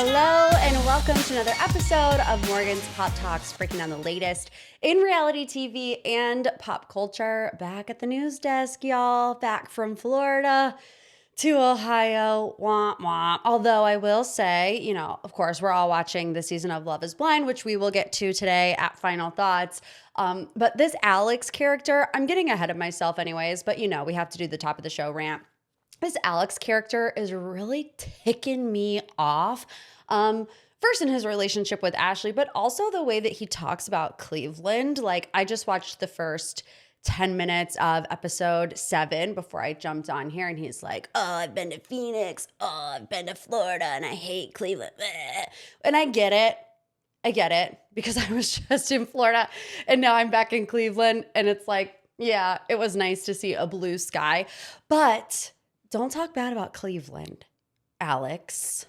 Hello and welcome to another episode of Morgan's Pop Talks, breaking down the latest in reality TV and pop culture. Back at the news desk, y'all. Back from Florida to Ohio. Womp womp. Although I will say, of course, we're all watching the season of Love is Blind, which we will get to today at Final Thoughts. But this Alex character, I'm getting ahead of myself anyways, but we have to do the top of the show rant. This Alex character is really ticking me off. First in his relationship with Ashley, but also the way that he talks about Cleveland. Like, I just watched the first 10 minutes of episode 7 before I jumped on here, and he's like, oh, I've been to Phoenix. Oh, I've been to Florida, and I hate Cleveland. And I get it, because I was just in Florida, and now I'm back in Cleveland, and it's like, yeah, it was nice to see a blue sky, but don't talk bad about Cleveland, Alex.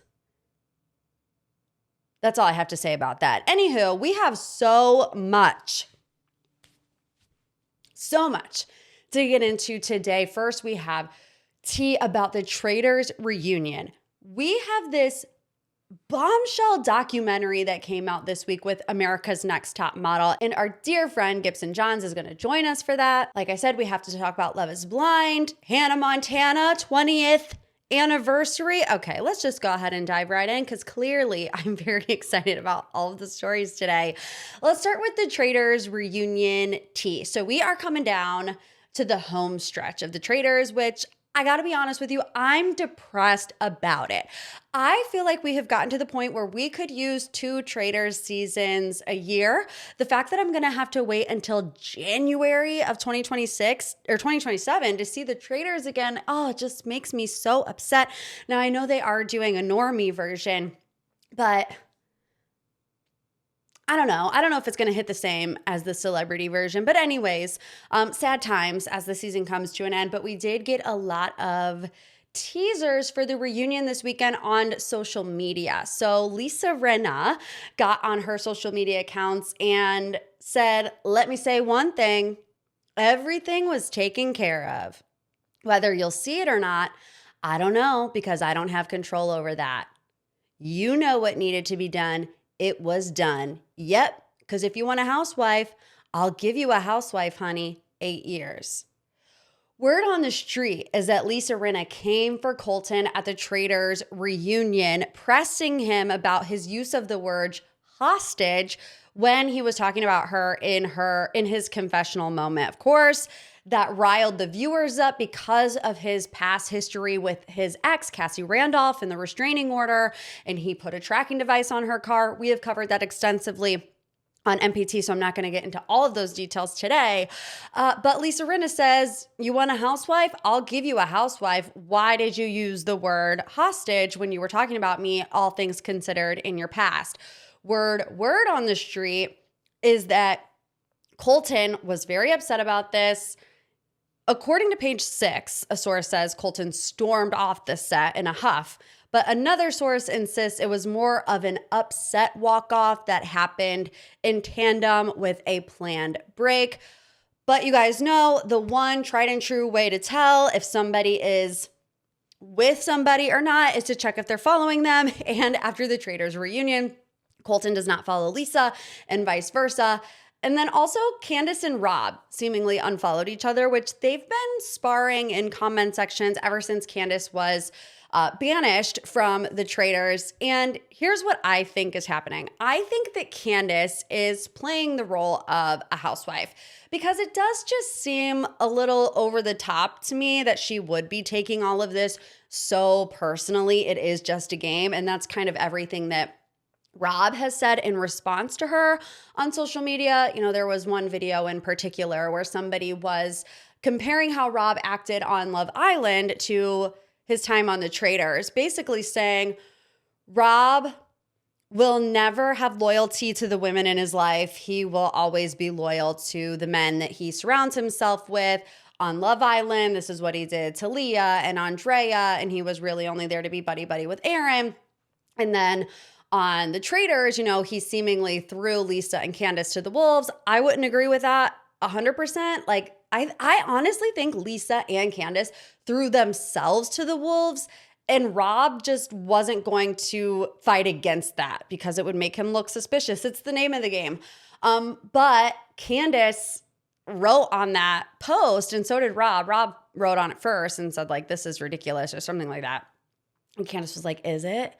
That's all I have to say about that. Anywho, we have so much to get into today. First, we have tea about the Traitors Reunion. We have this Bombshell documentary that came out this week with America's Next Top Model, and our dear friend Gibson Johns is going to join us for that. Like I said, we have to talk about Love is Blind, Hannah Montana, 20th anniversary. Okay, let's just go ahead and dive right in, because clearly I'm very excited about all of the stories today. Let's start with the Traitors Reunion Tea. So we are coming down to the home stretch of the Traitors, which I gotta be honest with you, I'm depressed about it. I feel like we have gotten to the point where we could use 2 Traitors seasons a year. The fact that I'm gonna have to wait until January of 2026 or 2027 to see the Traitors again, it just makes me so upset. Now, I know they are doing a normie version, but I don't know. I don't know if it's going to hit the same as the celebrity version. But anyways, sad times as the season comes to an end. But we did get a lot of teasers for the reunion this weekend on social media. So Lisa Rinna got on her social media accounts and said, let me say one thing. Everything was taken care of. Whether you'll see it or not, I don't know, because I don't have control over that. You know what needed to be done. It was done. Yep, because if you want a housewife, I'll give you a housewife, honey. 8 years. Word on the street is that Lisa Rinna came for Colton at the Traitors Reunion, pressing him about his use of the word hostage when he was talking about her in his confessional moment. Of course, that riled the viewers up because of his past history with his ex, Cassie Randolph, and the restraining order, and he put a tracking device on her car. We have covered that extensively on MPT, so I'm not going to get into all of those details today. But Lisa Rinna says, you want a housewife? I'll give you a housewife. Why did you use the word hostage when you were talking about me, all things considered, in your past? Word on the street is that Colton was very upset about this. According to Page 6, a source says Colton stormed off the set in a huff, but another source insists it was more of an upset walk-off that happened in tandem with a planned break. But you guys know the one tried and true way to tell if somebody is with somebody or not is to check if they're following them. And after the Traitors Reunion, Colton does not follow Lisa and vice versa. And then also Candace and Rob seemingly unfollowed each other, which they've been sparring in comment sections ever since Candace was banished from the Traitors. And here's what I think is happening. I think that Candace is playing the role of a housewife, because it does just seem a little over the top to me that she would be taking all of this so personally. It is just a game. And that's kind of everything that Rob has said in response to her on social media. There was one video in particular where somebody was comparing how Rob acted on Love Island to his time on the Traitors, basically saying Rob will never have loyalty to the women in his life. He will always be loyal to the men that he surrounds himself with. On Love Island, this is what he did to Leah and Andrea, and he was really only there to be buddy-buddy with Aaron. And then on the Traitors, he seemingly threw Lisa and Candace to the wolves. I wouldn't agree with that 100%. Like, I honestly think Lisa and Candace threw themselves to the wolves. And Rob just wasn't going to fight against that because it would make him look suspicious. It's the name of the game. But Candace wrote on that post, and so did Rob. Rob wrote on it first and said, like, this is ridiculous or something like that. And Candace was like, is it?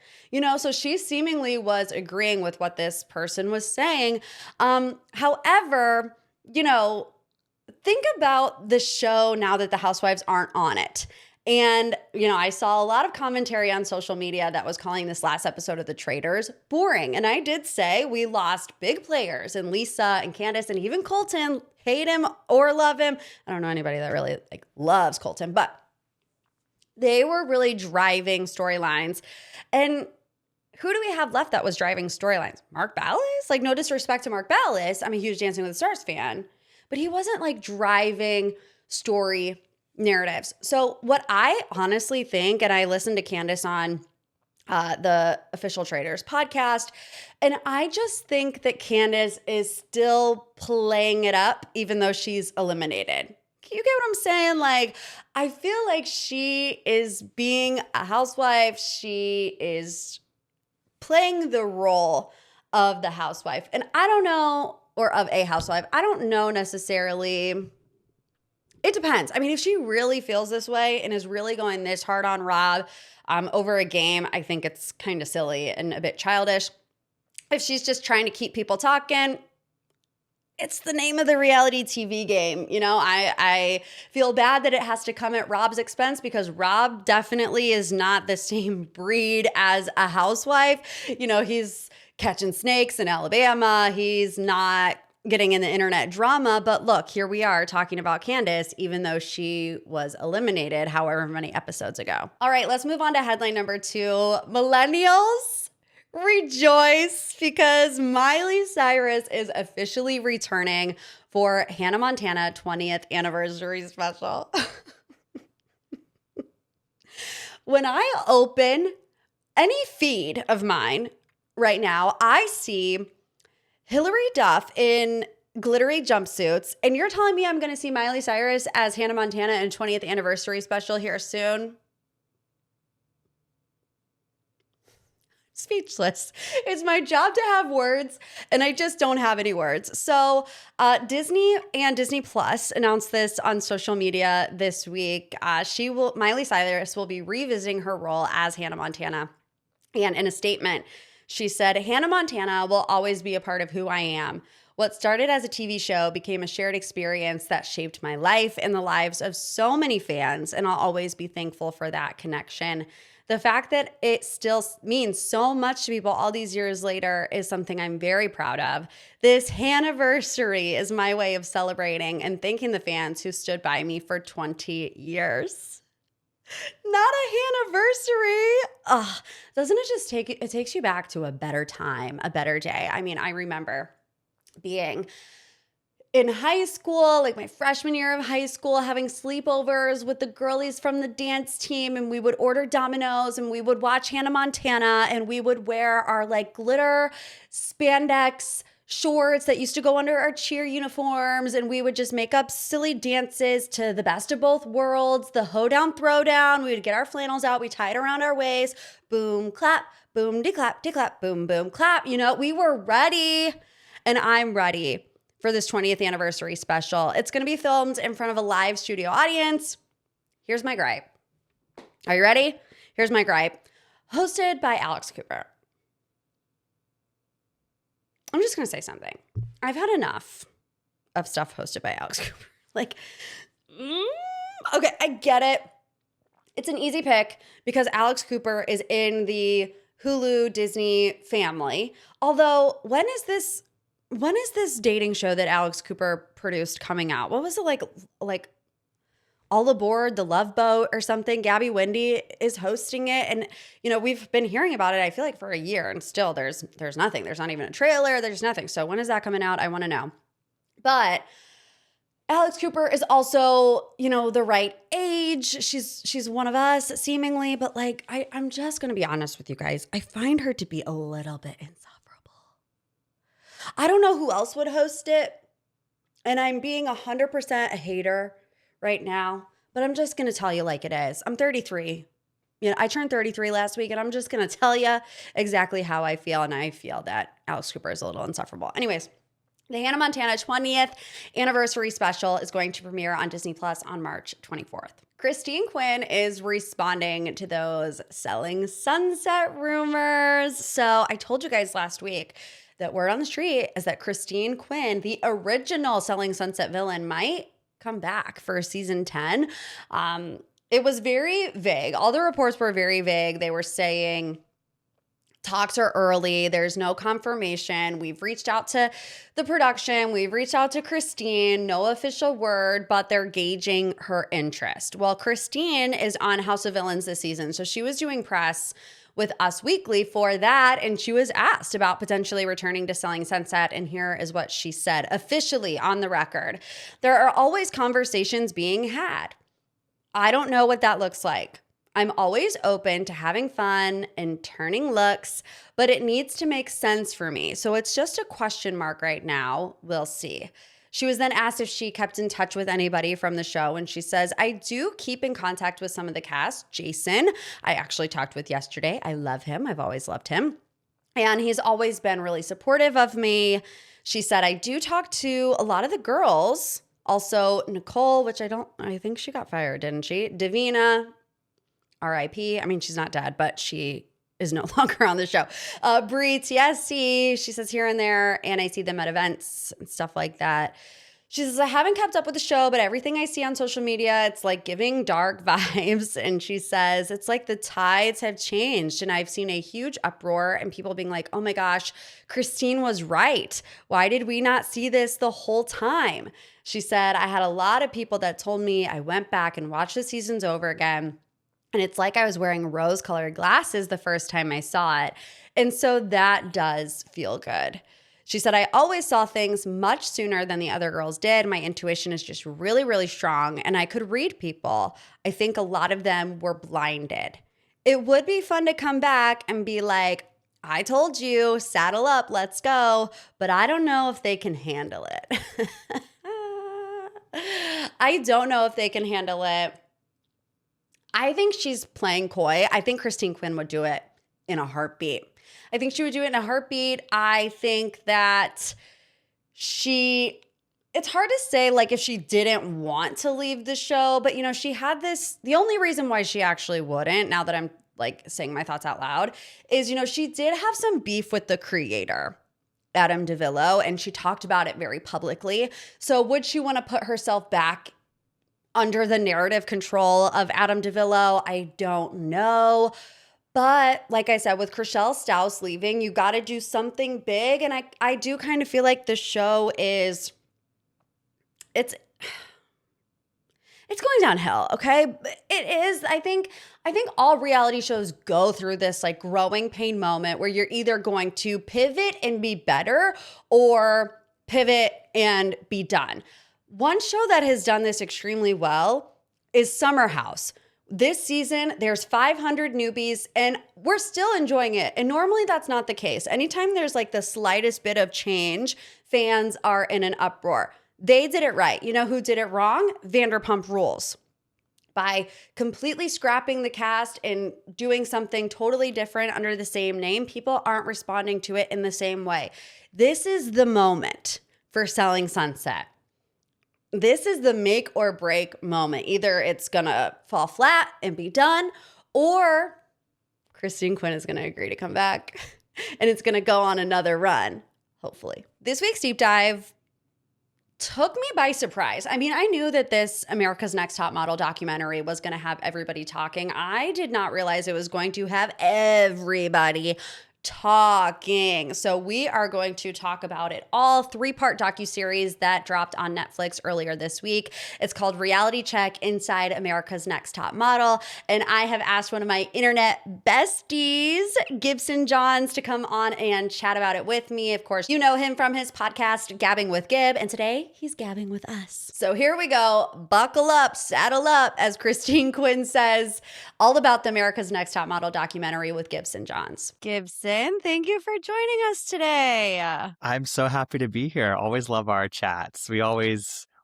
So she seemingly was agreeing with what this person was saying. However, think about the show now that the housewives aren't on it. And, I saw a lot of commentary on social media that was calling this last episode of The Traitors boring. And I did say we lost big players, and Lisa and Candace and even Colton, hate him or love him. I don't know anybody that really loves Colton, but they were really driving storylines. And who do we have left that was driving storylines? Mark Ballas? No disrespect to Mark Ballas. I'm a huge Dancing with the Stars fan, but he wasn't driving story narratives. So what I honestly think, and I listened to Candace on the Official Traitors podcast, and I just think that Candace is still playing it up even though she's eliminated. You get what I'm saying? I feel like she is being a housewife. She is playing the role of the housewife. And I don't know, or of a housewife. I don't know necessarily. It depends. I mean, if she really feels this way and is really going this hard on Rob over a game, I think it's kind of silly and a bit childish. If she's just trying to keep people talking, it's the name of the reality TV game. I feel bad that it has to come at Rob's expense because Rob definitely is not the same breed as a housewife. He's catching snakes in Alabama. He's not getting in the internet drama. But look, here we are talking about Candace, even though she was eliminated however many episodes ago. All right, let's move on to headline number 2. Millennials rejoice because Miley Cyrus is officially returning for Hannah Montana 20th anniversary special. When I open any feed of mine right now, I see Hilary Duff in glittery jumpsuits, and you're telling me I'm going to see Miley Cyrus as Hannah Montana in 20th anniversary special here soon? Speechless. It's my job to have words, and I just don't have any words. So Disney and Disney Plus announced this on social media this week. Miley Cyrus will be revisiting her role as Hannah Montana. And in a statement, she said, Hannah Montana will always be a part of who I am. What started as a TV show became a shared experience that shaped my life and the lives of so many fans, and I'll always be thankful for that connection. The fact that it still means so much to people all these years later is something I'm very proud of. This Hanniversary is my way of celebrating and thanking the fans who stood by me for 20 years. Not a Hanniversary. Ugh, doesn't it just it takes you back to a better time, a better day. I mean, I remember being in high school, my freshman year of high school, having sleepovers with the girlies from the dance team, and we would order Domino's and we would watch Hannah Montana, and we would wear our glitter spandex shorts that used to go under our cheer uniforms, and we would just make up silly dances to the best of both worlds, the hoedown throwdown. We would get our flannels out, we tied around our waist, boom, clap, boom, de-clap, boom, boom, clap. We were ready, and I'm ready for this 20th anniversary special. It's going to be filmed in front of a live studio audience. Here's my gripe. Are you ready? Here's my gripe. Hosted by Alex Cooper. I'm just going to say something. I've had enough of stuff hosted by Alex Cooper. Okay, I get it. It's an easy pick because Alex Cooper is in the Hulu Disney family. Although, when is this dating show that Alex Cooper produced coming out? What was it like All Aboard the Love Boat or something? Gabby Wendy is hosting it. And, we've been hearing about it, I feel like, for a year, and still there's nothing. There's not even a trailer. There's nothing. So when is that coming out? I want to know. But Alex Cooper is also, the right age. She's one of us, seemingly. But I'm just going to be honest with you guys. I find her to be a little bit insufferable. I don't know who else would host it, and I'm being 100% a hater right now, but I'm just going to tell you like it is. I'm 33. I turned 33 last week, and I'm just going to tell you exactly how I feel, and I feel that Alex Cooper is a little insufferable. Anyways, the Hannah Montana 20th anniversary special is going to premiere on Disney Plus on March 24th. Christine Quinn is responding to those Selling Sunset rumors. So I told you guys last week that word on the street is that Christine Quinn, the original Selling Sunset villain, might come back for season 10. It was very vague. All the reports were very vague. They were saying talks are early. There's no confirmation. We've reached out to the production. We've reached out to Christine. No official word, but they're gauging her interest. Well, Christine is on House of Villains this season, so she was doing press with Us Weekly for that, and she was asked about potentially returning to Selling Sunset, and here is what she said officially on the record. There are always conversations being had. I don't know what that looks like. I'm always open to having fun and turning looks, but it needs to make sense for me. So it's just a question mark right now. We'll see. She was then asked if she kept in touch with anybody from the show, and she says, I do keep in contact with some of the cast. Jason, I actually talked with yesterday. I love him. I've always loved him. And he's always been really supportive of me. She said, I do talk to a lot of the girls. Also, Nicole, which I think she got fired, didn't she? Davina, R.I.P. I mean, she's not dead, but she is no longer on the show. Brie, TSC, she says here and there, and I see them at events and stuff like that. She says, I haven't kept up with the show, but everything I see on social media, it's like giving dark vibes. And she says, it's like the tides have changed. And I've seen a huge uproar and people being like, oh my gosh, Christine was right. Why did we not see this the whole time? She said, I had a lot of people that told me I went back and watched the seasons over again. And it's like I was wearing rose-colored glasses the first time I saw it. And so that does feel good. She said, I always saw things much sooner than the other girls did. My intuition is just really, really strong, and I could read people. I think a lot of them were blinded. It would be fun to come back and be like, I told you, saddle up, let's go. But I don't know if they can handle it. I don't know if they can handle it. I think she's playing coy. I think Christine Quinn would do it in a heartbeat. I think she would do it in a heartbeat. I think that it's hard to say like if she didn't want to leave the show, but she had this, the only reason why she actually wouldn't, now that I'm like saying my thoughts out loud, is, she did have some beef with the creator, Adam DeVillo, and she talked about it very publicly. So would she want to put herself back under the narrative control of Adam DeVillo? I don't know. But like I said, with Chriselle Staus leaving, you got to do something big. And I do kind of feel like the show it's going downhill, okay? It is. I think all reality shows go through this like growing pain moment where you're either going to pivot and be better or pivot and be done. One show that has done this extremely well is Summer House. This season, there's 500 newbies, and we're still enjoying it. And normally that's not the case. Anytime there's like the slightest bit of change, fans are in an uproar. They did it right. You know who did it wrong? Vanderpump Rules. By completely scrapping the cast and doing something totally different under the same name, people aren't responding to it in the same way. This is the moment for Selling Sunset. This is the make or break moment. Either it's going to fall flat and be done, or Christine Quinn is going to agree to come back and it's going to go on another run, hopefully. This week's deep dive took me by surprise. I mean, I knew that this America's Next Top Model documentary was going to have everybody talking. I did not realize it was going to have everybody talking. So we are going to talk about it all. 3-part docuseries that dropped on Netflix earlier this week. It's called Reality Check Inside America's Next Top Model. And I have asked one of my internet besties, Gibson Johns, to come on and chat about it with me. Of course, you know him from his podcast, Gabbing with Gib. And today he's gabbing with us. So here we go. Buckle up, saddle up, as Christine Quinn says, all about the America's Next Top Model documentary with Gibson Johns. Gibson, thank you for joining us today. I'm so happy to be here. Always love our chats. We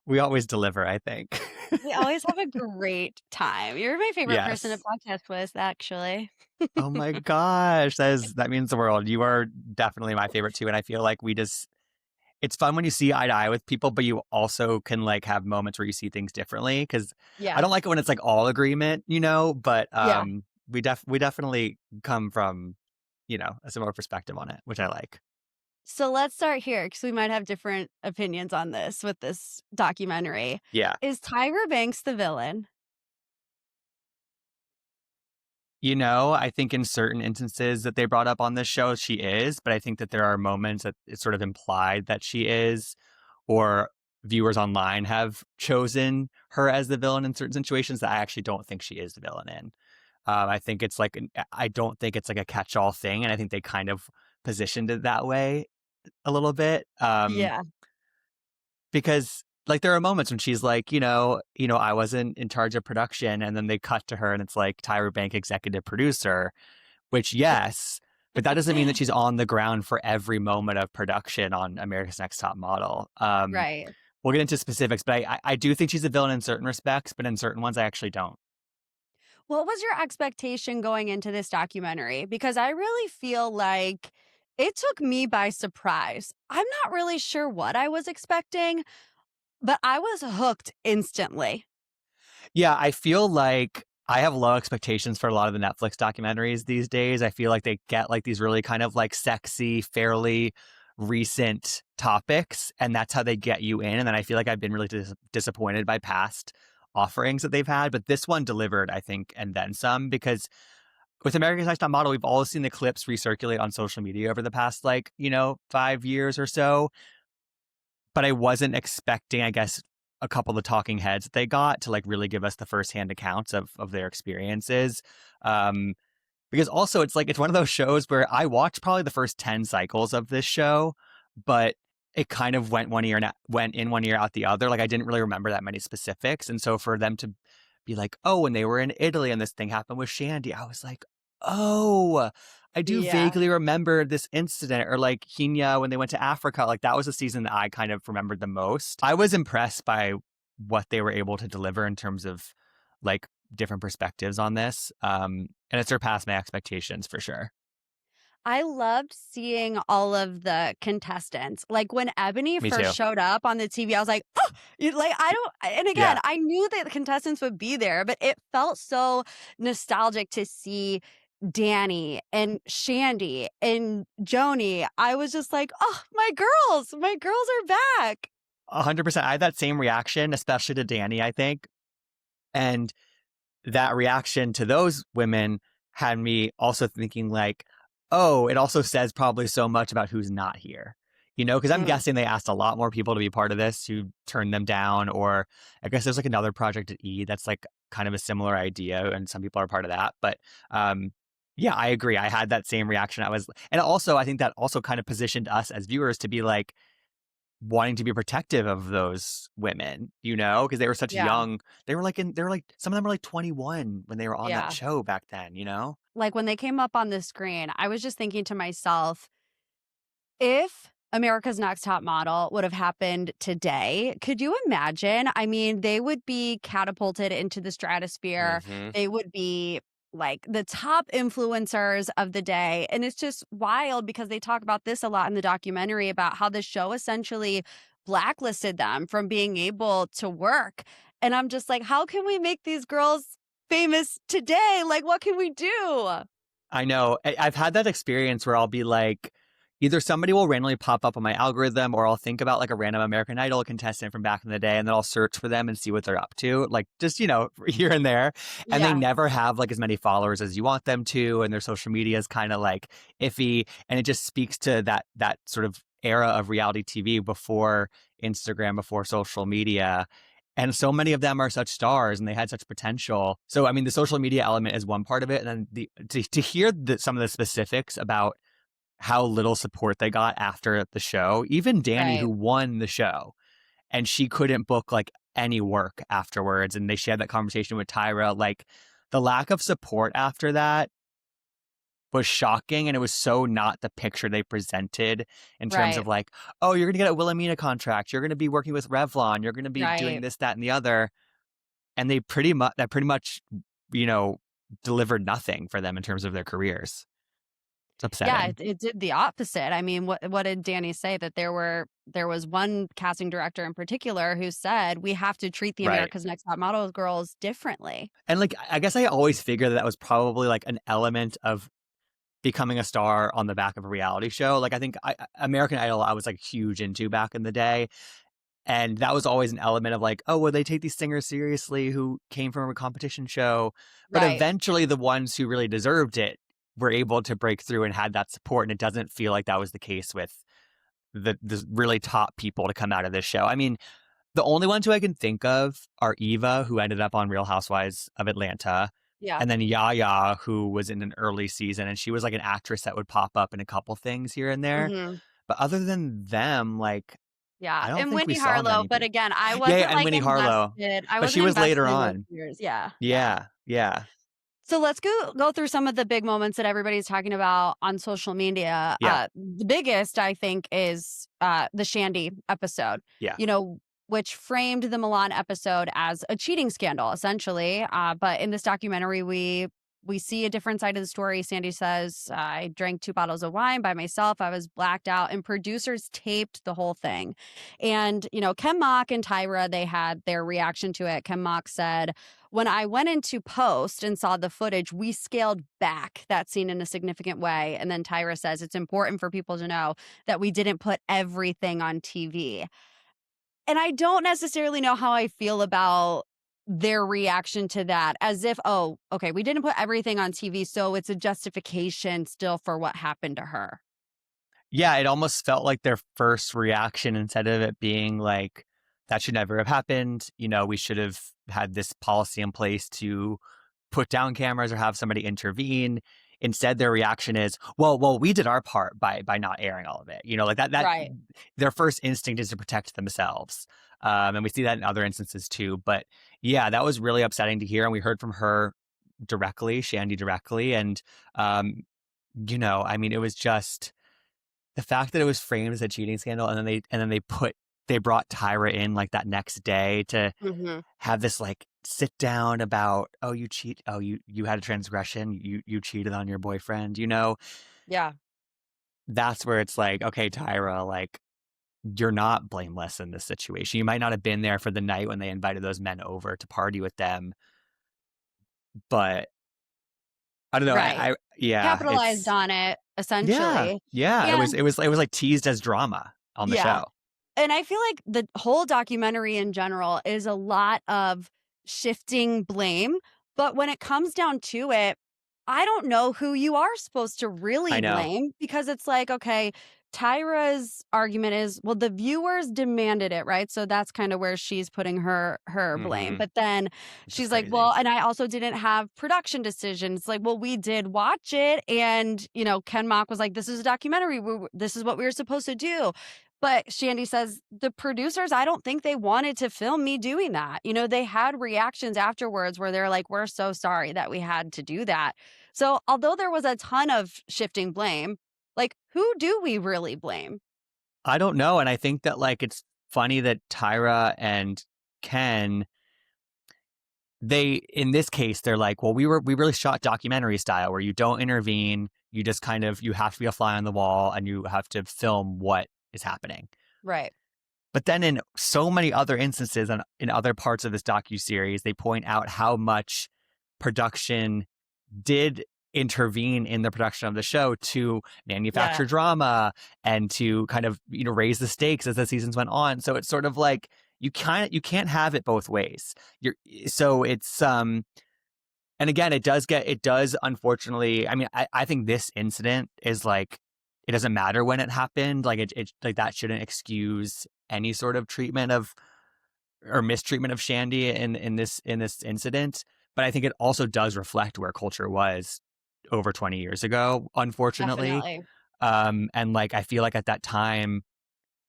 We always deliver, I think. We always have a great time. You're my favorite person to Yes. podcast with, actually. Oh my gosh, that means the world. You are definitely my favorite too, and I feel like we just it's fun when you see eye to eye with people, but you also can like have moments where you see things differently. Because I Yeah. don't like it when it's like all agreement, but Yeah. we definitely come from, a similar perspective on it, which I like. So let's start here because we might have different opinions on this with this documentary. Yeah. Is Tyra Banks the villain? I think in certain instances that they brought up on this show, she is, but I think that there are moments that it's sort of implied that she is, or viewers online have chosen her as the villain in certain situations that I actually don't think she is the villain in. I think it's like, I don't think it's like a catch all thing. And I think they kind of positioned it that way a little bit. Yeah. Because like there are moments when she's like, I wasn't in charge of production, and then they cut to her and it's like Tyra Bank executive producer, which yes, but that doesn't mean that she's on the ground for every moment of production on America's Next Top Model. Right. We'll get into specifics, but I do think she's a villain in certain respects, but in certain ones I actually don't. What was your expectation going into this documentary? Because I really feel like it took me by surprise. I'm not really sure what I was expecting, but I was hooked instantly. Yeah, I feel like I have low expectations for a lot of the Netflix documentaries these days. I feel like they get like these really kind of like sexy, fairly recent topics, and that's how they get you in. And then I feel like I've been really disappointed by past offerings that they've had, but this one delivered, I think, and then some, because with America's Next Top Model, we've all seen the clips recirculate on social media over the past, like, 5 years or so, but I wasn't expecting, I guess, a couple of the talking heads that they got to like really give us the firsthand accounts of their experiences. Um, because also it's like it's one of those shows where I watched probably the first 10 cycles of this show, but it kind of went in one ear out the other. Like I didn't really remember that many specifics. And so for them to be like, oh, when they were in Italy and this thing happened with Shandi, I was like, oh, I do Yeah. vaguely remember this incident. Or like Kenya when they went to Africa. Like that was the season that I kind of remembered the most. I was impressed by what they were able to deliver in terms of like different perspectives on this. And it surpassed my expectations for sure. I loved seeing all of the contestants. Like when Ebony Me first too. showed up on the TV, I was like, oh, like I don't. And again, Yeah. I knew that the contestants would be there, but it felt so nostalgic to see Dani and Shandi and Joni. I was just like, oh, my girls are back. 100%. I had that same reaction, especially to Dani, I think. And that reaction to those women had me also thinking like, oh, it also says probably so much about who's not here. Because I'm Mm, guessing they asked a lot more people to be part of this who turned them down. Or I guess there's like another project at E that's like kind of a similar idea, and some people are part of that. But yeah, I agree. I had that same reaction. And also I think that also kind of positioned us as viewers to be like, wanting to be protective of those women, because they were such yeah, young. They were like, some of them were like 21 when they were on that yeah. show back then. Like when they came up on the screen, I was just thinking to myself, if America's Next Top Model would have happened today, could you imagine? I mean, they would be catapulted into the stratosphere. Hmm. They would be like the top influencers of the day. And it's just wild because they talk about this a lot in the documentary about how the show essentially blacklisted them from being able to work. And I'm just like, how can we make these girls famous today? Like, what can we do? I know. I've had that experience where I'll be like, either somebody will randomly pop up on my algorithm, or I'll think about like a random American Idol contestant from back in the day, and then I'll search for them and see what they're up to, like just, here and there. And they Yeah, never have like as many followers as you want them to. And their social media is kind of like iffy. And it just speaks to that sort of era of reality TV before Instagram, before social media. And so many of them are such stars and they had such potential. So, I mean, the social media element is one part of it. And then to hear some of the specifics about how little support they got after the show, even Dani, right. who won the show, and she couldn't book like any work afterwards. And she had that conversation with Tyra, like the lack of support after that was shocking, and it was so not the picture they presented in terms Right. of like, oh, you're gonna get a Wilhelmina contract, you're gonna be working with Revlon, you're gonna be doing Right. this, that, and the other, and they pretty much, you know, delivered nothing for them in terms of their careers. It's Yeah, upsetting. it did the opposite. I mean, what did Dani say? That there was one casting director in particular who said, "We have to treat the Right. America's Next Top Model girls differently." And like, I guess I always figured that that was probably like an element of becoming a star on the back of a reality show. Like, I think American Idol, I was like huge into back in the day. And that was always an element of like, oh, will they take these singers seriously who came from a competition show? But Right. eventually, the ones who really deserved it were able to break through and had that support. And it doesn't feel like that was the case with the really top people to come out of this show. I mean, the only ones who I can think of are Eva, who ended up on Real Housewives of Atlanta, Yeah. and then Yaya, who was in an early season, and she was like an actress that would pop up in a couple things here and there. Mhm. But other than them, like, Yeah, I don't and think we Wendy saw Harlow, many but people. again, I Yeah, yeah, wasn't, and like, Winnie Harlow, invested. I but she wasn't was later invested in those on. years. Yeah, yeah. Yeah, yeah, So let's go through some of the big moments that everybody's talking about on social media. yeah, The biggest, I think, is the Shandi episode. yeah. You know, which framed the Milan episode as a cheating scandal, essentially. But in this documentary, we see a different side of the story. Sandy says, "I drank 2 bottles of wine by myself. I was blacked out," and producers taped the whole thing. And Ken Mock and Tyra, they had their reaction to it. Ken Mock said, "When I went into post and saw the footage, we scaled back that scene in a significant way." And then Tyra says, "It's important for people to know that we didn't put everything on TV." And I don't necessarily know how I feel about their reaction to that, as if, oh, okay, we didn't put everything on TV, so it's a justification still for what happened to her. Yeah, it almost felt like their first reaction, instead of it being like, that should never have happened, you know, we should have had this policy in place to put down cameras or have somebody intervene. Instead, their reaction is, well, we did our part by not airing all of it. You know, like that Right. their first instinct is to protect themselves. And we see that in other instances too. But yeah, that was really upsetting to hear. And we heard from her directly, Shandi directly. And um, you know, I mean, it was just the fact that it was framed as a cheating scandal, and then they brought Tyra in like that next day to Hmm. have this like sit down about, oh, you had a transgression, you cheated on your boyfriend, you know. Yeah. That's where it's like, okay, Tyra, like, you're not blameless in this situation. You might not have been there for the night when they invited those men over to party with them, but I don't know. Right. Yeah, Capitalized on it, yeah, essentially. yeah. And It was like teased as drama on the yeah. show. And I feel like the whole documentary in general is a lot of shifting blame. But when it comes down to it, I don't know who you are supposed to really I know. blame, because it's like, okay, Tyra's argument is, well, the viewers demanded it, right? So that's kind of where she's putting her blame. Hmm. But then Which is she's like, crazy. well, and I also didn't have production decisions. Like, well, we did watch it, and Ken Mock was like, this is a documentary. This is what we were supposed to do. But Shandi says, the producers, I don't think they wanted to film me doing that. They had reactions afterwards where they're like, we're so sorry that we had to do that. So although there was a ton of shifting blame, like, who do we really blame? I don't know, and I think that like it's funny that Tyra and Ken, they in this case they're like, well, we really shot documentary style where you don't intervene, you just kind of you have to be a fly on the wall and you have to film what is happening. Right. But then in so many other instances and in other parts of this docuseries, they point out how much production did intervene in the production of the show to Yeah. manufacture drama and to kind of, raise the stakes as the seasons went on. So it's sort of like you can't have it both ways. So it's and again, it does unfortunately, I mean, I think this incident is like, it doesn't matter when it happened. Like it like that shouldn't excuse any sort of treatment of or mistreatment of Shandi in this incident. But I think it also does reflect where culture was over 20 years ago, unfortunately. Definitely. And like I feel like at that time,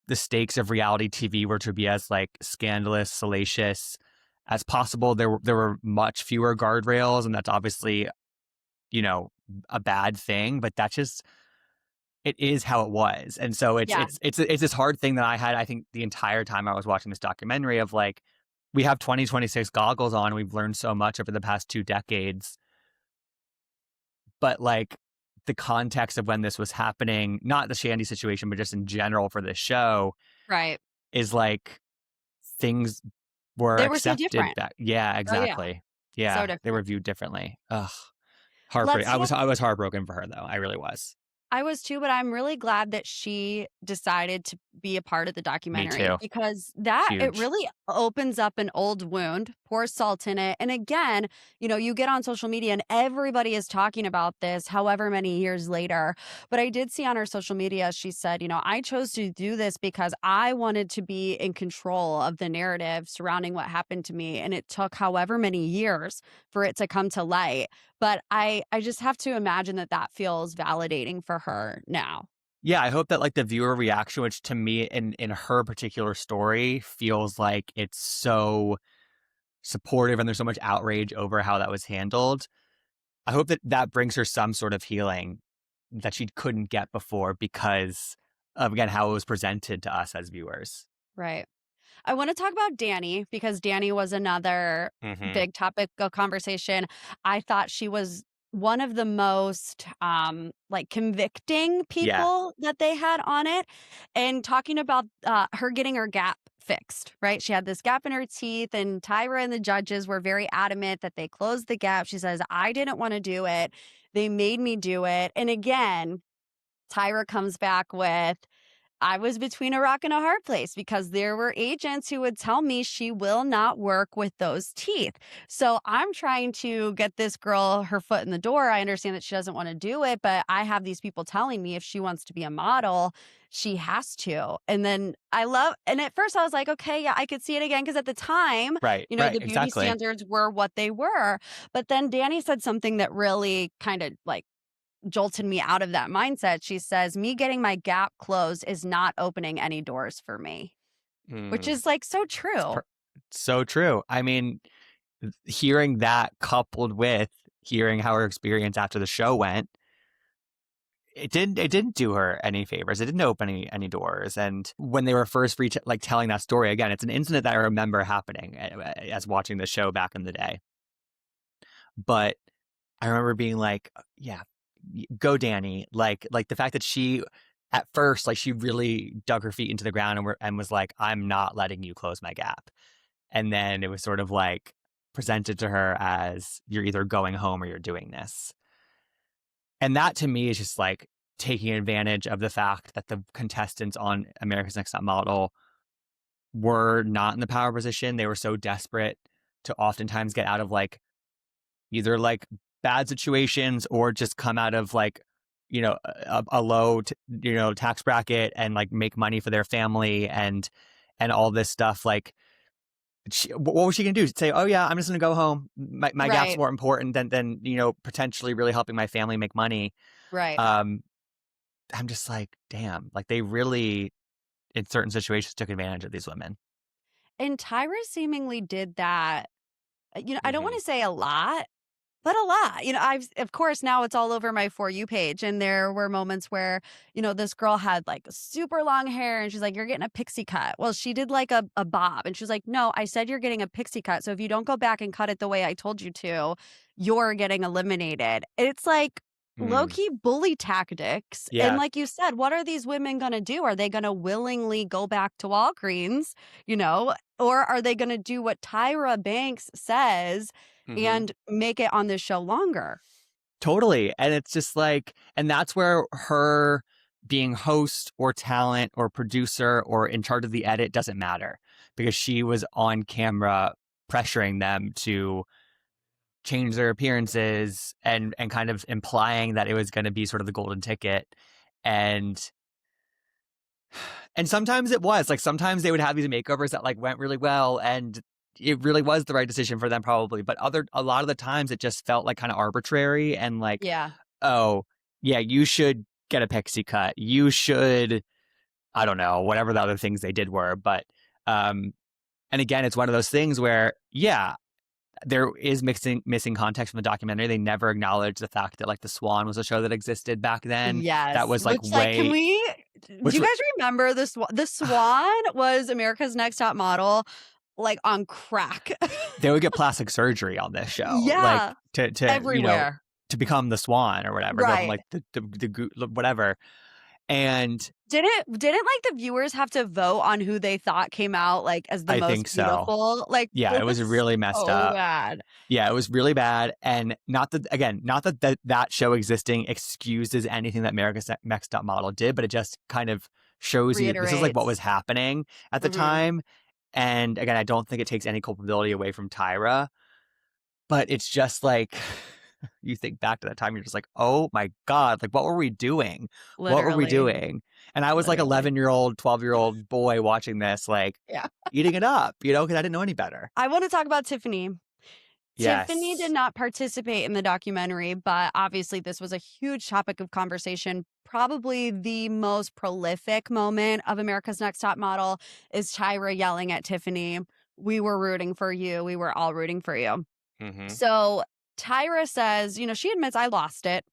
the stakes of reality TV were to be as like scandalous, salacious as possible. There were much fewer guardrails, and that's obviously a bad thing, but that's just it is how it was. And so it's Yeah. it's this hard thing that I had, I think, the entire time I was watching this documentary of like, we have 2026 goggles on. We've learned so much over the past 2 decades, but like the context of when this was happening, not the Shandi situation, but just in general for this show, Right. is like things were They were so accepted different. back. Yeah, Oh, yeah. exactly. So Yeah, they were different. viewed differently. Ugh, heartbreak. Let's talk. I was heartbroken for her though. I really was. I was too, but I'm really glad that she decided to be a part of the Me documentary too. because it Huge. really opens up an old wound, pours salt in it. And again, you get on social media and everybody is talking about this however many years later. But I did see on her social media, she said, I chose to do this because I wanted to be in control of the narrative surrounding what happened to me. And it took however many years for it to come to light. But I just have to imagine that feels validating for her now. Yeah, I hope that like the viewer reaction, which to me in her particular story feels like it's so supportive and there's so much outrage over how that was handled. I hope that that brings her some sort of healing that she couldn't get before because of, again, how it was presented to us as viewers. Right. I want to talk about Dani because Dani was another Mm-hmm. big topic of conversation. I thought she was one of the most like convicting Yeah. people that they had on it, and talking about her getting her gap fixed, right? She had this gap in her teeth, and Tyra and the judges were very adamant that they closed the gap. She says, I didn't want to do it. They made me do it. And again, Tyra comes back with, I was between a rock and a hard place because there were agents who would tell me she will not work with those teeth. So I'm trying to get this girl her foot in the door. I understand that she doesn't want to do it, but I have these people telling me if she wants to be a model, she has to. And then and at first I was like, okay, yeah, I could see it again. Because at the time, Right. the beauty Exactly. standards were what they were. But then Dani said something that really kind of like jolted me out of that mindset. She says, me getting my gap closed is not opening any doors for me, which Mm. is like so It's true. so true. I mean, hearing that coupled with hearing how her experience after the show went, it didn't do her any favors. It didn't open any doors. And when they were first telling that story again, it's an incident that I remember happening as watching the show back in the day. But I remember being like, yeah, go Dani. Like the fact that she at first, like, she really dug her feet into the ground and was like, I'm not letting you close my gap. And then it was sort of like presented to her as, you're either going home or you're doing this. And that to me is just like taking advantage of the fact that the contestants on America's Next Top Model were not in the power position. They were so desperate to oftentimes get out of like either like bad situations or just come out of like, a low, tax bracket and like make money for their family and all this stuff. Like, what was she gonna do? Say, oh yeah, I'm just gonna go home. My gap's Right. more important than potentially really helping my family make money. Right. Um, I'm just like, damn, like they really in certain situations took advantage of these women. And Tyra seemingly did that. I don't want Mm-hmm. to say a lot, but a lot. Of course, now it's all over my For You page. And there were moments where, this girl had like super long hair and she's like, you're getting a pixie cut. Well, she did like a bob. And she's like, no, I said you're getting a pixie cut. So if you don't go back and cut it the way I told you to, you're getting eliminated. It's like low Mm. key bully tactics. And Yeah. like you said, what are these women going to do? Are they going to willingly go back to Walgreens, you know? Or are they going to do what Tyra Banks says Mm-hmm. and make it on this show longer? Totally. And it's just like, and that's where her being host or talent or producer or in charge of the edit doesn't matter, because she was on camera pressuring them to change their appearances and kind of implying that it was going to be sort of the golden ticket. And sometimes it was like, sometimes they would have these makeovers that like went really well and it really was the right decision for them probably, but a lot of the times it just felt like kind of arbitrary and like, Yeah. oh yeah, you should get a pixie cut, you should, I don't know, whatever the other things they did were. But and again, it's one of those things where, yeah, there is missing context from the documentary. They never acknowledged the fact that like The Swan was a show that existed back then. That Yes. was like Which, like, can we do which you guys remember the Swan? The Swan was America's Next Top Model, like, on crack. they would get plastic surgery on this show, like Yeah. to Everywhere. to become the Swan or whatever, go from Right. like the whatever. And Didn't like the viewers have to vote on who they thought came out like as the I most think so. beautiful? Like, Yeah, it was really messed so up. bad. Yeah, it was really bad. And not that show existing excuses anything that America's Next Top Model did, but it just kind of shows you this is like what was happening at the time. And again, I don't think it takes any culpability away from Tyra, but it's just like you think back to that time, you're just like, oh my God, like what were we doing? What were we doing? And I was like 11-year-old, 12-year-old boy watching this, like eating it up, because I didn't know any better. I want to talk about Tiffany. Yes. Tiffany did not participate in the documentary, but obviously this was a huge topic of conversation. Probably the most prolific moment of America's Next Top Model is Tyra yelling at Tiffany, "We were rooting for you. We were all rooting for you." So Tyra says, she admits, I lost it.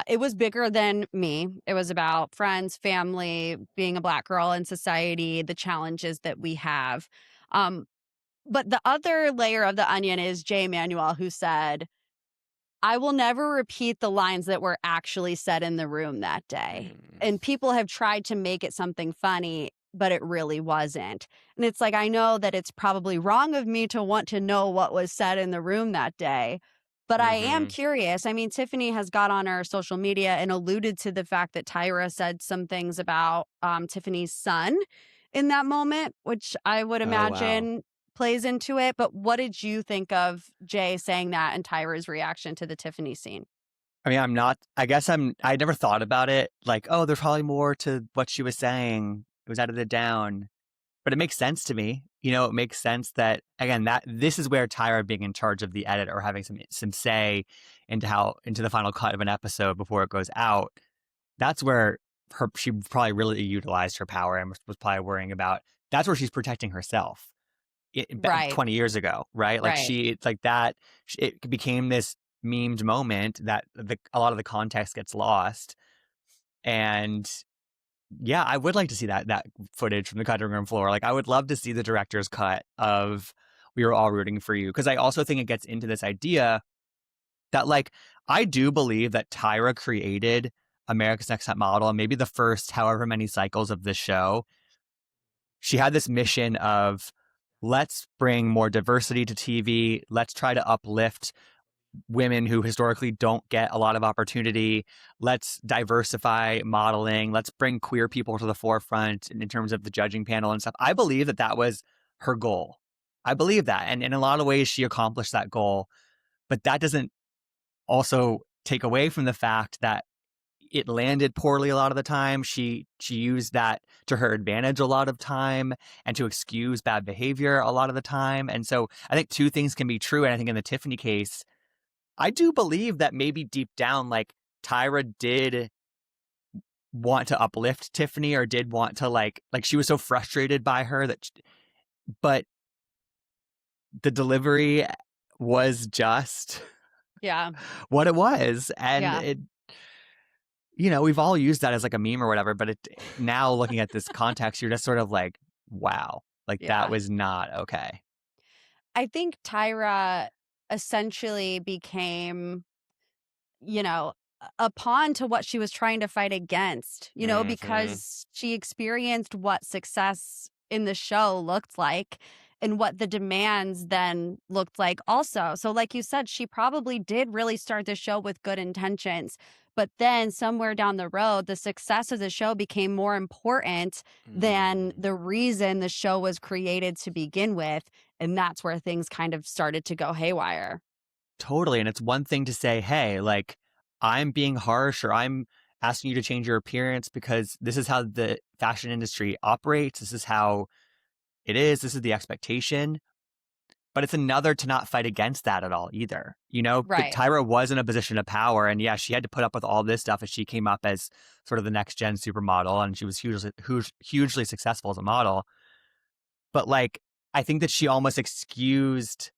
It was bigger than me. It was about friends, family, being a Black girl in society, the challenges that we have. But the other layer of the onion is Jay Manuel, who said, "I will never repeat the lines that were actually said in the room that day. And people have tried to make it something funny, but it really wasn't." And it's like, I know that it's probably wrong of me to want to know what was said in the room that day, but I am curious. I mean, Tiffany has got on her social media and alluded to the fact that Tyra said some things about Tiffany's son in that moment, which I would imagine plays into it. But what did you think of Jay saying that and Tyra's reaction to the Tiffany scene? I mean, I never thought about it like, oh, there's probably more to what she was saying. It was edited down. But it makes sense to me. It makes sense that, again, that this is where Tyra being in charge of the edit or having some say into the final cut of an episode before it goes out, that's where she probably really utilized her power and was probably worrying about. That's where she's protecting herself. Right. 20 years ago, right? Like it's like that. It became this memed moment that a lot of the context gets lost. And yeah, I would like to see that footage from the cutting room floor. Like, I would love to see the director's cut of "We Were All Rooting for You," because I also think it gets into this idea that, like, I do believe that Tyra created America's Next Top Model and maybe the first however many cycles of this show. She had this mission of, let's bring more diversity to TV. Let's try to uplift women who historically don't get a lot of opportunity. Let's diversify modeling. Let's bring queer people to the forefront in terms of the judging panel and stuff. I believe that was her goal. I believe that. And in a lot of ways, she accomplished that goal. But that doesn't also take away from the fact that it landed poorly a lot of the time. She used that to her advantage a lot of time and to excuse bad behavior a lot of the time. And so I think two things can be true. And I think in the Tiffany case, I do believe that maybe deep down, like, Tyra did want to uplift Tiffany or did want to like she was so frustrated by her but the delivery was just what it was. And it, we've all used that as like a meme or whatever, but now looking at this context, you're just sort of like, wow, like that was not okay. I think Tyra essentially became, a pawn to what she was trying to fight against, because she experienced what success in the show looked like and what the demands then looked like also. So like you said, she probably did really start the show with good intentions. But then somewhere down the road, the success of the show became more important than the reason the show was created to begin with. And that's where things kind of started to go haywire. Totally. And it's one thing to say, hey, like, I'm being harsh or I'm asking you to change your appearance because this is how the fashion industry operates. This is how it is. This is the expectation. But it's another to not fight against that at all either. Right. Tyra was in a position of power. And yeah, she had to put up with all this stuff as she came up as sort of the next gen supermodel. And she was hugely successful as a model. But like, I think that she almost excused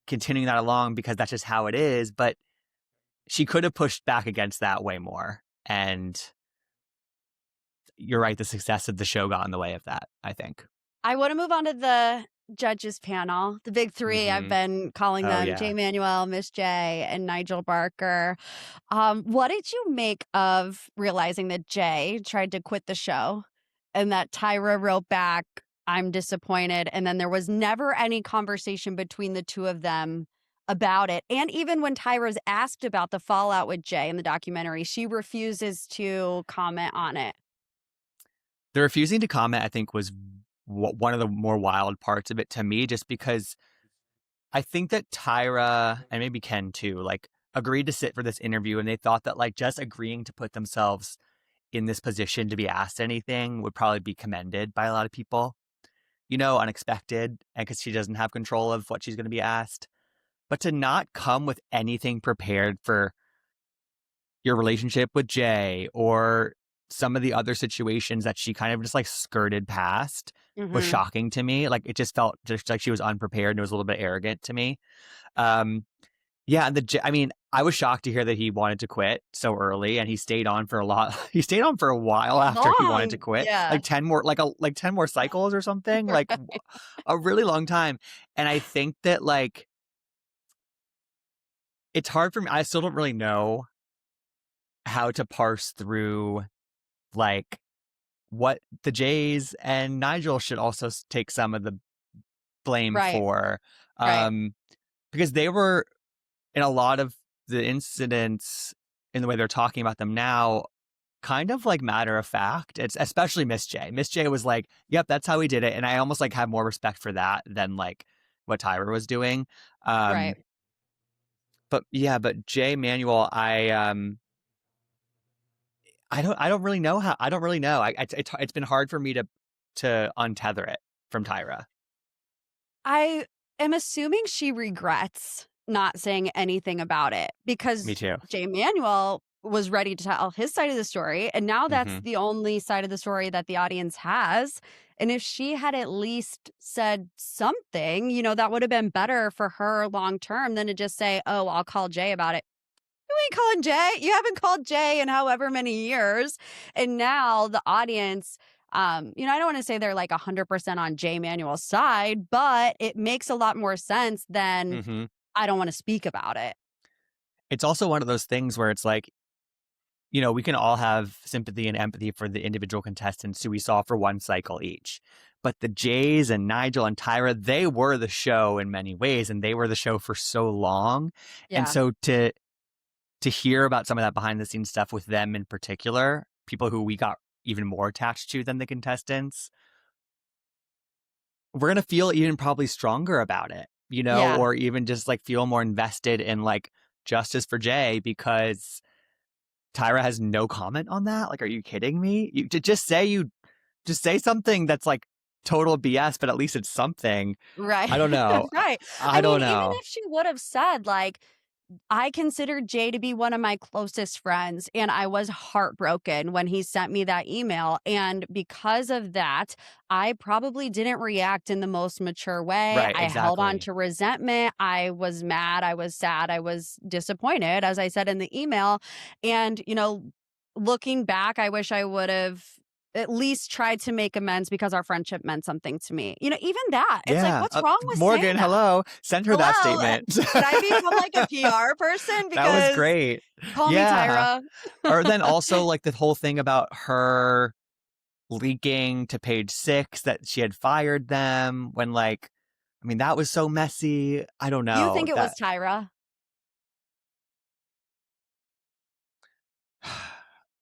continuing that along because that's just how it is. But she could have pushed back against that way more. And you're right, the success of the show got in the way of that, I think. I want to move on to the judges panel, the big three. I've been calling them Jay Manuel, Miss J, and Nigel Barker. What did you make of realizing that Jay tried to quit the show and that Tyra wrote back, "I'm disappointed," and then there was never any conversation between the two of them about it? And even when Tyra's asked about the fallout with Jay in the documentary, she refuses to comment on it. The refusing to comment, I think, was one of the more wild parts of it to me, just because I think that Tyra, and maybe Ken too, like, agreed to sit for this interview, and they thought that, like, just agreeing to put themselves in this position to be asked anything would probably be commended by a lot of people, unexpected, and because she doesn't have control of what she's going to be asked. But to not come with anything prepared for your relationship with Jay or some of the other situations that she kind of just like skirted past was shocking to me. Like, it just felt just like she was unprepared, and it was a little bit arrogant to me. Yeah, and I was shocked to hear that he wanted to quit so early, and he stayed on for a lot. He stayed on for a while after he wanted to quit, Yeah. like 10 more, like 10 more cycles or something, like a really long time. And I think that, like, it's hard for me. I still don't really know how to parse through, like, what the Jays and Nigel should also take some of the blame for, because they were in a lot of the incidents, in the way they're talking about them now, kind of like matter of fact. It's especially Miss J. Miss J was like, "Yep, that's how we did it," and I almost like have more respect for that than like what Tyra was doing. But Jay Manuel, I don't really know how. I don't really know. It's been hard for me to untether it from Tyra. I am assuming she regrets not saying anything about it, because Me too. Jay Manuel was ready to tell his side of the story, and now that's the only side of the story that the audience has. And if she had at least said something, that would have been better for her long term than to just say, "Oh, I'll call Jay about it." You ain't calling Jay. You haven't called Jay in however many years. And now the audience, I don't want to say they're like 100% on Jay Manuel's side, but it makes a lot more sense than I don't want to speak about it. It's also one of those things where it's like, we can all have sympathy and empathy for the individual contestants who we saw for one cycle each. But the Jays and Nigel and Tyra, they were the show in many ways, and they were the show for so long. Yeah. And so to hear about some of that behind the scenes stuff with them in particular, people who we got even more attached to than the contestants, we're going to feel even probably stronger about it, or even just like feel more invested in like justice for Jay, because Tyra has no comment on that. Like, are you kidding me? You just say something that's like total BS, but at least it's something. Right. I don't know. Right. I don't know. Even if she would have said, like, I consider Jay to be one of my closest friends, and I was heartbroken when he sent me that email. And because of that, I probably didn't react in the most mature way. Right, I held on exactly. to resentment. I was mad. I was sad. I was disappointed, as I said in the email. And, looking back, I wish I would have at least tried to make amends, because our friendship meant something to me. Even that. It's like, what's wrong with Morgan, saying that? hello. Send her that statement. Can I become like a PR person? Because that was great. Call me Tyra. Or then also like the whole thing about her leaking to Page 6 that she had fired them when, like, that was so messy. I don't know. You think it was Tyra?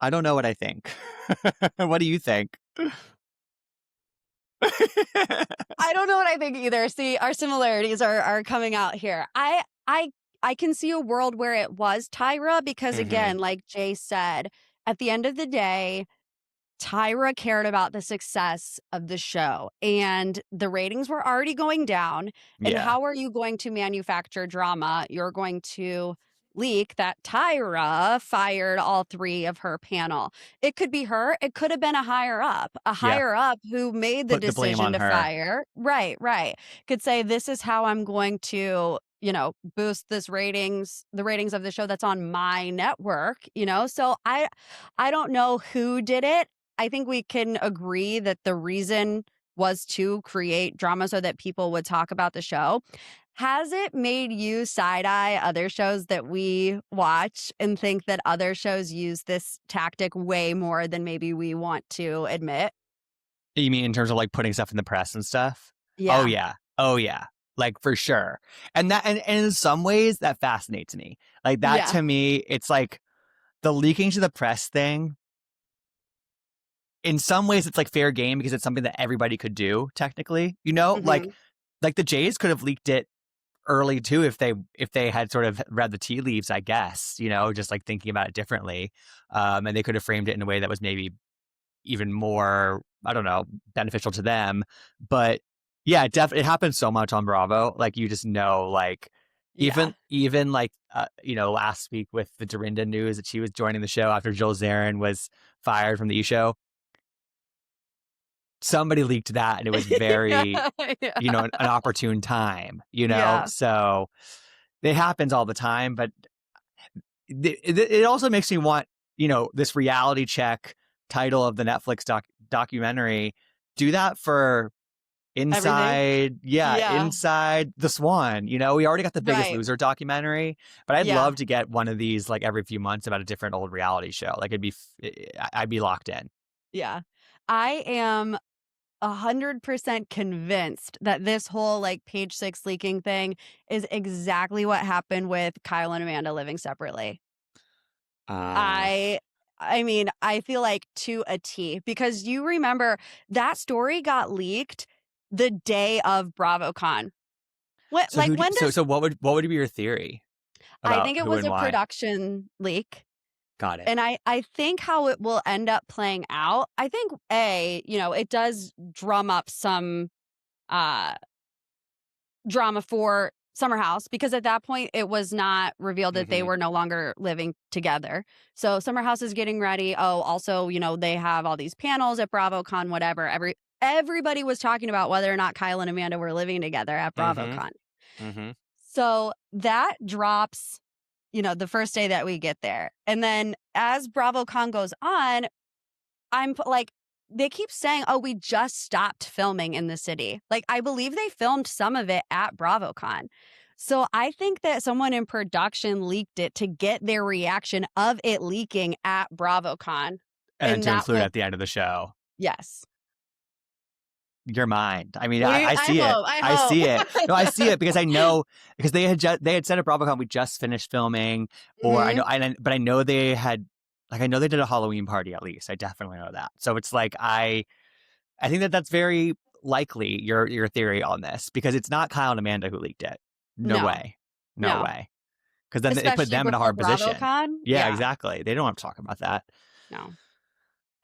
I don't know what I think. What do you think? I don't know what I think either. See, our similarities are coming out here. I can see a world where it was Tyra, because again, like Jay said, at the end of the day, Tyra cared about the success of the show, and the ratings were already going down. And how are you going to manufacture drama? You're going to leak that Tyra fired all three of her panel. It could be her. It could have been a higher up who made the Put the blame decision on to her. fire. Right. Could say, this is how I'm going to boost the ratings of the show that's on my network. So I don't know who did it. I think we can agree that the reason was to create drama so that people would talk about the show. Has it made you side-eye other shows that we watch and think that other shows use this tactic way more than maybe we want to admit? You mean in terms of like putting stuff in the press and stuff? Oh Yeah. yeah. Oh yeah. Like for sure. And in some ways that fascinates me. Like that Yeah. to me, it's like the leaking to the press thing. In some ways it's like fair game because it's something that everybody could do technically, Mhm. like the Jays could have leaked it early too if they had sort of read the tea leaves, I guess, just like thinking about it differently. And they could have framed it in a way that was maybe even more, I don't know, beneficial to them. But yeah, it happens so much on Bravo. Like you just know, like Yeah. even like last week with the Dorinda news that she was joining the show after Jill Zarin was fired from the E Show. Somebody leaked that, and it was very, Yeah. an opportune time. Yeah. So it happens all the time. But it also makes me want, this reality check title of the Netflix documentary. Do that for Everything? inside Yeah. the Swan. We already got the Biggest Right. Loser documentary, but I'd Yeah. love to get one of these like every few months about a different old reality show. Like I'd be locked in. Yeah. I am 100% convinced that this whole like Page Six leaking thing is exactly what happened with Kyle and Amanda living separately. uh I mean, I feel like to a T, because you remember that story got leaked the day of BravoCon. What so like who do, when does so what would be your theory I about think it who was and a why? production leak. Got it. And I think how it will end up playing out, I think it does drum up some uh drama for Summer House, because at that point it was not revealed that they Mm-hmm. were no longer living together. So Summer House is getting ready. Oh, also, they have all these panels at BravoCon, whatever. Everybody was talking about whether or not Kyle and Amanda were living together at Mm-hmm. BravoCon. Mm-hmm. So that drops, the first day that we get there. And then as BravoCon goes on, like, they keep saying, oh, we just stopped filming in the city. Like, I believe they filmed some of it at BravoCon. So I think that someone in production leaked it to get their reaction of it leaking at BravoCon. And then And to that include it will, at the end of the show. yes. Your mind. I mean, I see it. I I see it. No, I see hope. it because I know because they had said at BravoCon we just finished filming, or I Mhm. know, but I know they had I know they did a Halloween party at least. I definitely know that. So it's like I think that that's very likely your theory on this because it's not Kyle and Amanda who leaked it. No No, way, no no. way. Because then it put Especially them in a before hard position. BravoCon. Yeah, Yeah, exactly. They don't have to talk about that. no.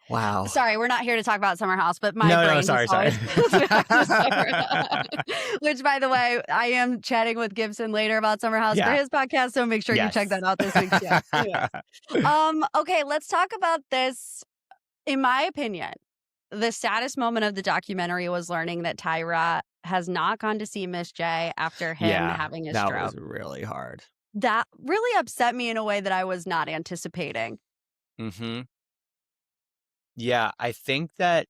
Wow. Sorry, we're not here to talk about Summer House, but my No, brain just sorry, sorry. always goes back to Summer House. Which, by the way, I am chatting with Gibson later about Summer House for Yeah. his podcast, so make sure you check Yes. that out this week too. Anyways, okay, let's talk about this. In my opinion, the saddest moment of the documentary was learning that Tyra has not gone to see Miss J after him Yeah, having his that was stroke. really hard. That really upset me in a way that I was not anticipating. Mm-hmm. Yeah, I think that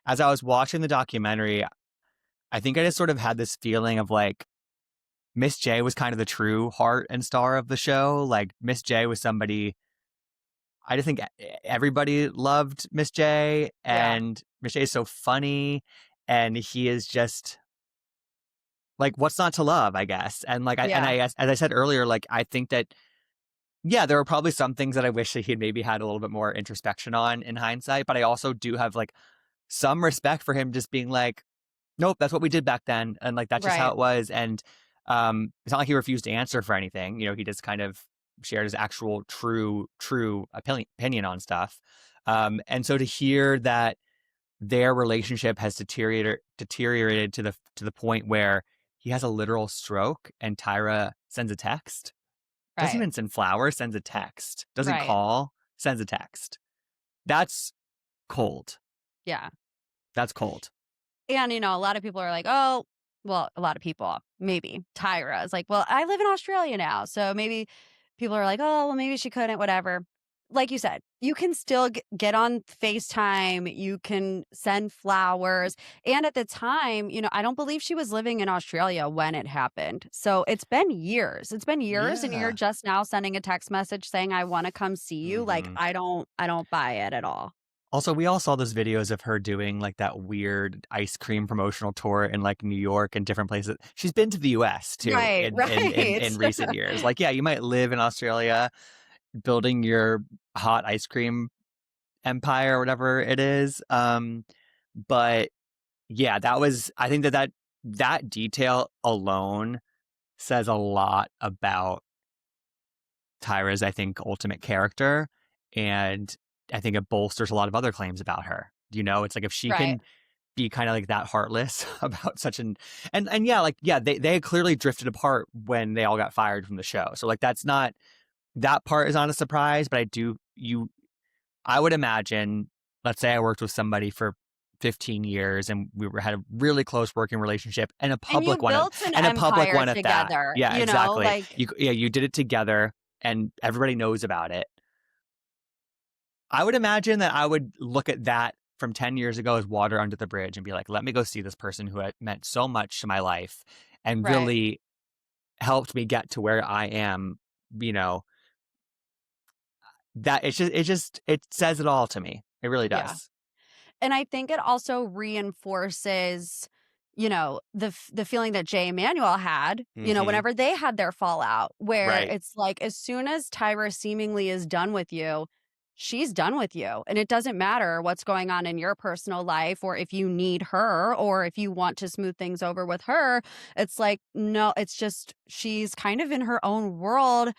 as I was watching the documentary, I think I just sort of had this feeling of like Miss J was kind of the true heart and star of the show. Like Miss J was somebody I just think everybody loved Miss J, Yeah, and Miss J is so funny, and he is just like what's not to love, I guess. And like yeah, as I said earlier, like I think that yeah, there were probably some things that I wish that he had maybe had a little bit more introspection on in hindsight, but I also do have like some respect for him just being like, nope, that's what we did back then, and like that's just how right, it was. And it's not like he refused to answer for anything. He just kind of shared his actual true opinion on stuff. And so to hear that their relationship has deteriorated to the point where he has a literal stroke and Tyra sends a text, doesn't right, even send flowers, sends a text, doesn't right. call, sends a text. That's cold. Yeah. That's cold. And, a lot of people are like, oh, well, a lot of people, maybe Tyra is like, well, I live in Australia now. So maybe people are like, oh, well, maybe she couldn't, whatever. Like you said, you can still get on FaceTime. You can send flowers. And at the time, I don't believe she was living in Australia when it happened. So it's been years. It's been years. And you're Yeah. just now sending a text message saying, I want to come see you. Like, Hmm. I don't buy it at all. Also, we all saw those videos of her doing like that weird ice cream promotional tour in like New York and different places. She's been to the US too Right, in right. recent years. Like, yeah, you might live in Australia building your hot ice cream empire or whatever it is. But yeah, I think that detail alone says a lot about Tyra's, I think, ultimate character. And I think it bolsters a lot of other claims about her. It's like if she Right. can be kind of like that heartless about such and yeah, like, yeah, they had clearly drifted apart when they all got fired from the show. So like that part is not a surprise, but I would imagine, let's say I worked with somebody for 15 years and had a really close working relationship and a And you public one built an and a public empire one at that. together, Yeah, exactly. like You did it together and everybody knows about it. I would imagine that I would look at that from 10 years ago as water under the bridge and be like, let me go see this person who had meant so much to my life and right. really helped me get to where I am, that it says it all to me. It really Yeah. does. And I think it also reinforces, the feeling that Jay Manuel had, Hmm. whenever they had their fallout, where Right. it's like as soon as Tyra seemingly is done with you, she's done with you. And it doesn't matter what's going on in your personal life or if you need her or if you want to smooth things over with her. It's like, no, it's just she's kind of in her own world.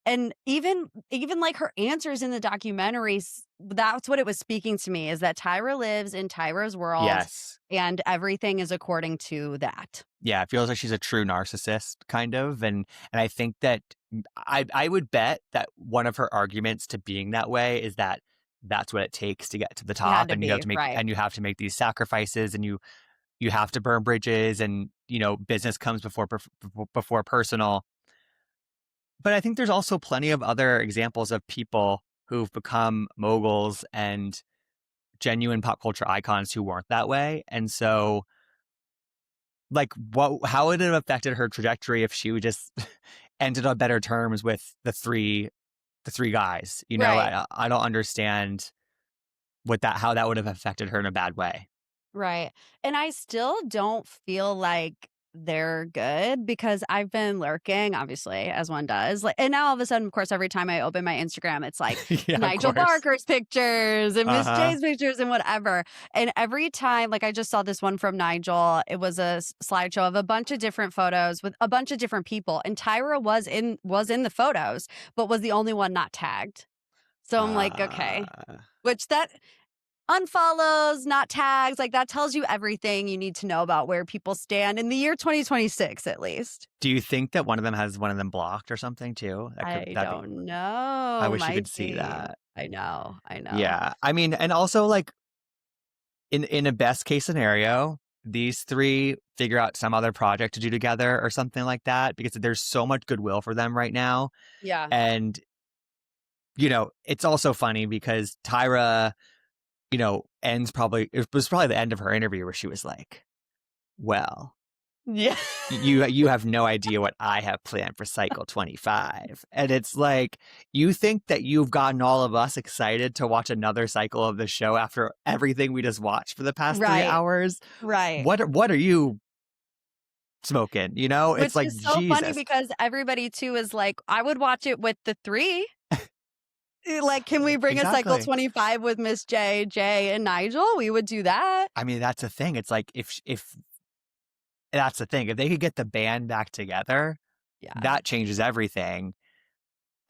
And even like her answers in the documentaries, that's what it was speaking to me, is that Tyra lives in Tyra's world Yes. and everything is according to that. Yeah, it feels like she's a true narcissist, kind of, and I think that I would bet that one of her arguments to being that way is that that's what it takes to get to the It had top, to and be, right. you have to make these sacrifices, and you have to burn bridges, and business comes before personal. But I think there's also plenty of other examples of people who've become moguls and genuine pop culture icons who weren't that way, and so. Like, how would it have affected her trajectory if she would just ended on better terms with the three guys? Right. I don't understand how that would have affected her in a bad way. Right. And I still don't feel like they're good because I've been lurking, obviously, as one does. Like, and now all of a sudden, of course, every time I open my Instagram, it's like Yeah, of Nigel course. Barker's pictures and Miss Uh-huh. J's pictures and whatever. And every time, like I just saw this one from Nigel, it was a slideshow of a bunch of different photos with a bunch of different people. And Tyra was in the photos, but was the only one not tagged. So I'm like, okay. Uh, Which that unfollows, not tags, like that tells you everything you need to know about where people stand in the year 2026, at least. do you think that one of them has one of them blocked or something too? I That'd be don't I know. wish you Might could see be. that. I know. I know. Yeah. I mean, and also like in a best case scenario, these three figure out some other project to do together or something like that because there's so much goodwill for them right now. Yeah. And it's also funny because Tyra, it was probably the end of her interview where she was like, well, Yeah. you have no idea what I have planned for cycle 25. And it's like, you think that you've gotten all of us excited to watch another cycle of the show after everything we just watched for the past 3 Right. hours? Right. What are you smoking? It's Which like, is so funny Jesus. because everybody too is like, I would watch it with the three. Like, can we bring a cycle Exactly. 25 with Miss J, Jay, and Nigel? We would do that. I mean, that's the thing. It's like, if that's the thing, if they could get the band back together, Yeah. that changes everything.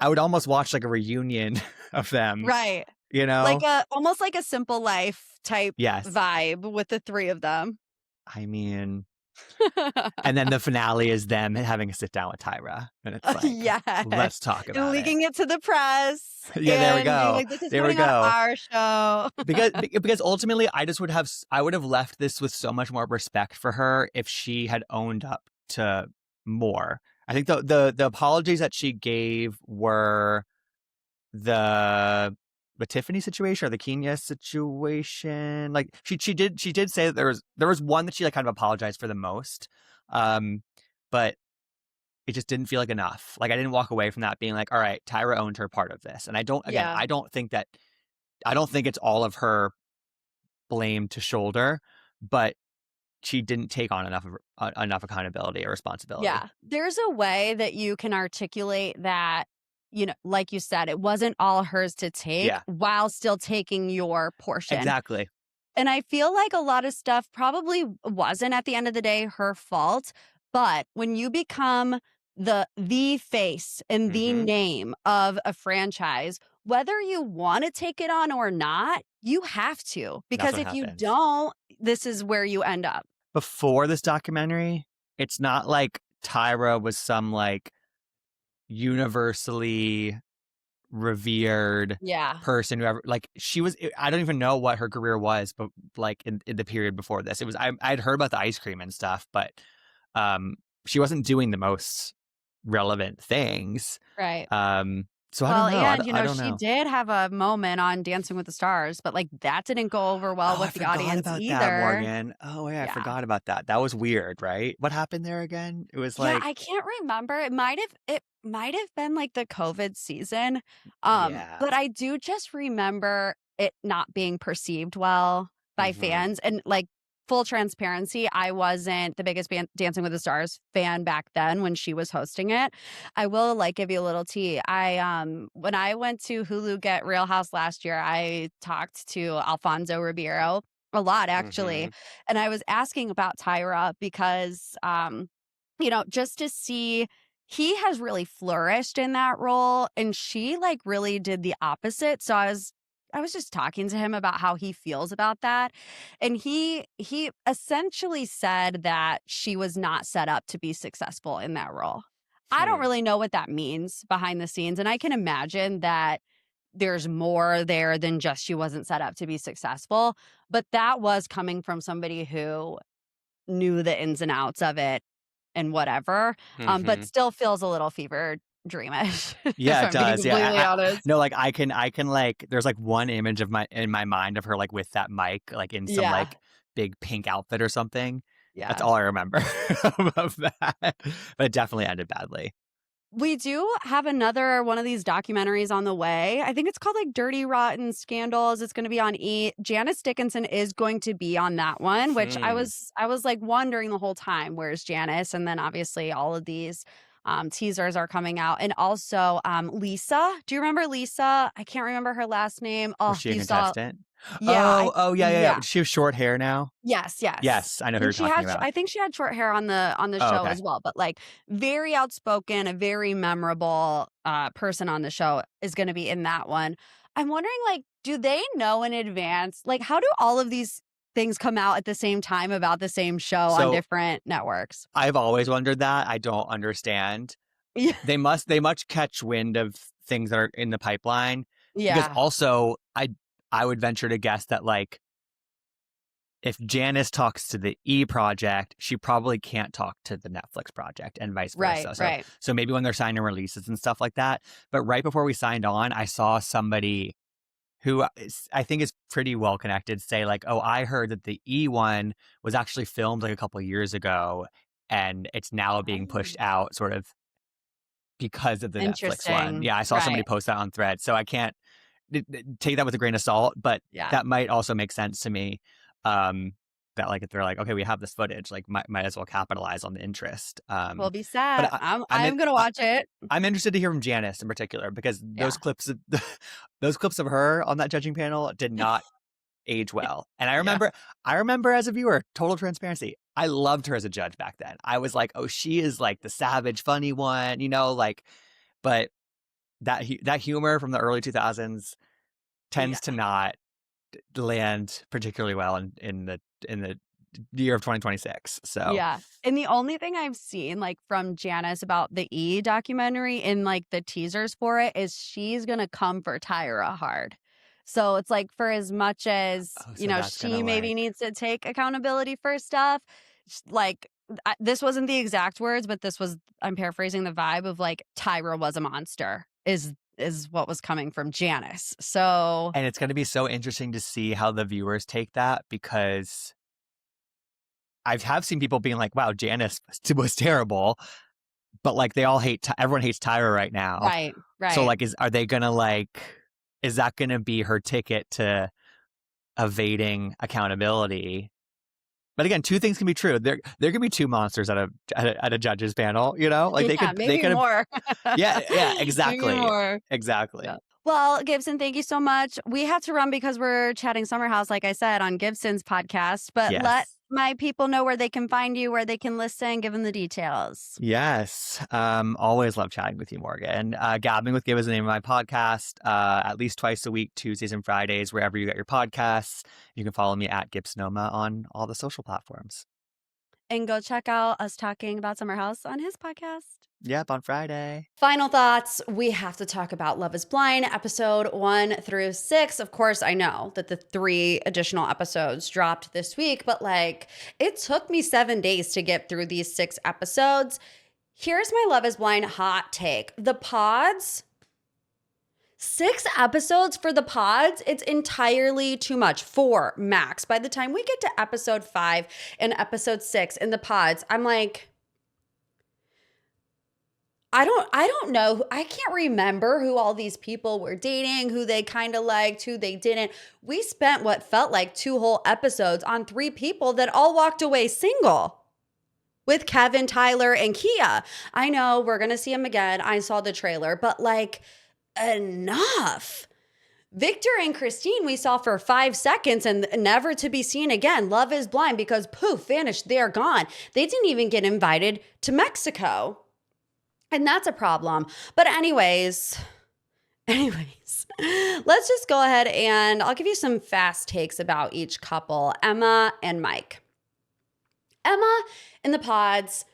I would almost watch like a reunion of them, Right. you know? Like almost like a Simple Life type Yes. vibe with the three of them. I mean, and then the finale is them having a sit down with Tyra. And it's like, Yeah. let's talk And about it. leaking it to the press. Yeah, there we and being go. like, "This is There we coming on go. our show." Because ultimately I would have left this with so much more respect for her if she had owned up to more. I think the apologies that she gave were the Tiffany situation or the Kenya situation. Like she did say that there was one that she like kind of apologized for the most. But it just didn't feel like enough. Like I didn't walk away from that being like, all right, Tyra owned her part of this. And Yeah. I don't think it's all of her blame to shoulder, but she didn't take on enough accountability or responsibility. Yeah. There's a way that you can articulate that, like you said, it wasn't all hers to take Yeah. while still taking your portion. Exactly. And I feel like a lot of stuff probably wasn't at the end of the day her fault, but when you become the face and the name of a franchise, whether you want to take it on or not, you have to. Because what if you happens. don't, this is where you end up. Before this documentary, it's not like Tyra was some like universally revered person who ever like she was. I don't even know what her career was, but like in the period before this, it was I'd heard about the ice cream and stuff, but she wasn't doing the most relevant things. Right. So I don't know. And I don't she know. did have a moment on Dancing with the Stars, but like that didn't go over well with the audience about either. that, Morgan. Oh yeah, I forgot about that. That was weird, right? What happened there again? It was like I can't remember. It might have been like the COVID season. Yeah. But I do just remember it not being perceived well by fans. And like full transparency, I wasn't the biggest Dancing with the Stars fan back then when she was hosting it. I will like give you a little tea. When I went to Hulu Get Real House last year, I talked to Alfonso Ribeiro a lot actually. And I was asking about Tyra because just to see he has really flourished in that role and she like really did the opposite. So I was just talking to him about how he feels about that. And he essentially said that she was not set up to be successful in that role. I don't really know what that means behind the scenes. And I can imagine that there's more there than just she wasn't set up to be successful. But that was coming from somebody who knew the ins and outs of it and whatever, but still feels a little fever dreamish. Yeah, if it I'm being does. completely honest. No, like I can like there's like one image in my mind of her like with that mic, like in some like big pink outfit or something. Yeah. That's all I remember of that. But it definitely ended badly. We do have another one of these documentaries on the way. I think it's called like Dirty Rotten Scandals. It's going to be on E. Janice Dickinson is going to be on that one, which I was like wondering the whole time, where's Janice? And then obviously all of these teasers are coming out. And also Lisa. Do you remember Lisa? I can't remember her last name. Oh, Was she a you contestant? Yeah. Yeah. She has short hair now. Yes. Yes, I know who you're talking about. I think she had short hair on the show as well, but like very outspoken, a very memorable person on the show is going to be in that one. I'm wondering, like, do they know in advance? Like, how do all of these things come out at the same time about the same show on different networks? I've always wondered that. I don't understand. Yeah. They must catch wind of things that are in the pipeline. Yeah. Because also I would venture to guess that like if Janice talks to the E project, she probably can't talk to the Netflix project and vice versa. So maybe when they're signing releases and stuff like that. But right before we signed on, I saw somebody who I think is pretty well connected say like, oh, I heard that the E one was actually filmed like a couple of years ago and it's now being pushed out sort of because of the Netflix one. Yeah, I saw somebody post that on Thread. So I can't take that with a grain of salt, but that might also make sense to me. That like if they're like, okay, we have this footage, like might as well capitalize on the interest. We'll be sad. I'm gonna watch it. I'm interested to hear from Janice in particular because those clips of her on that judging panel did not age well. And I remember as a viewer, total transparency, I loved her as a judge back then. I was like, oh, she is like the savage, funny one, like, but that humor from the early 2000s tends to not land particularly well in the year of 2026. So Yeah. And the only thing I've seen like from Janice about the E documentary in like the teasers for it is she's going to come for Tyra hard. So it's like for as much as, so that's she gonna maybe like, needs to take accountability for stuff, like this wasn't the exact words, but this was, I'm paraphrasing the vibe of like Tyra was a monster is what was coming from Janice. So and it's gonna be so interesting to see how the viewers take that, because I have seen people being like, wow, Janice was terrible, but like they all everyone hates Tyra right now. right. So like, are they gonna like, is that gonna be her ticket to evading accountability? But again, two things can be true. There can be two monsters at a judges panel, you know? Like Yeah, they maybe could more. yeah, Maybe exactly. more. Exactly. Yeah. Well, Gibson, thank you so much. We have to run because we're chatting Summer House, like I said, on Gibson's podcast. But let Yes. my people know where they can find you, where they can listen, give them the details. Yes. Always love chatting with you, Morgan. Gabbing with Gib is the name of my podcast. At least twice a week, Tuesdays and Fridays, wherever you get your podcasts. You can follow me at Gibsonoma on all the social platforms. And go check out us talking about Summer House on his podcast. Yep, on Friday. Final thoughts. We have to talk about Love is Blind, episode 1 through 6. Of course, I know that the 3 additional episodes dropped this week, but like it took me 7 days to get through these 6 episodes. Here's my Love is Blind hot take. The pods, 6 episodes for the pods, it's entirely too much. 4 max. By the time we get to episode 5 and episode 6 in the pods, I'm like, I don't know. I can't remember who all these people were dating, who they kind of liked, who they didn't. We spent what felt like 2 whole episodes on 3 people that all walked away single. With Kevin, Tyler, and Kia. I know we're going to see him again. I saw the trailer, but like, enough. Victor and Christine we saw for 5 seconds and never to be seen again. Love is Blind because poof, vanished, they're gone. They didn't even get invited to Mexico. And that's a problem. But anyways, let's just go ahead and I'll give you some fast takes about each couple, Emma and Mike. Emma in the pods,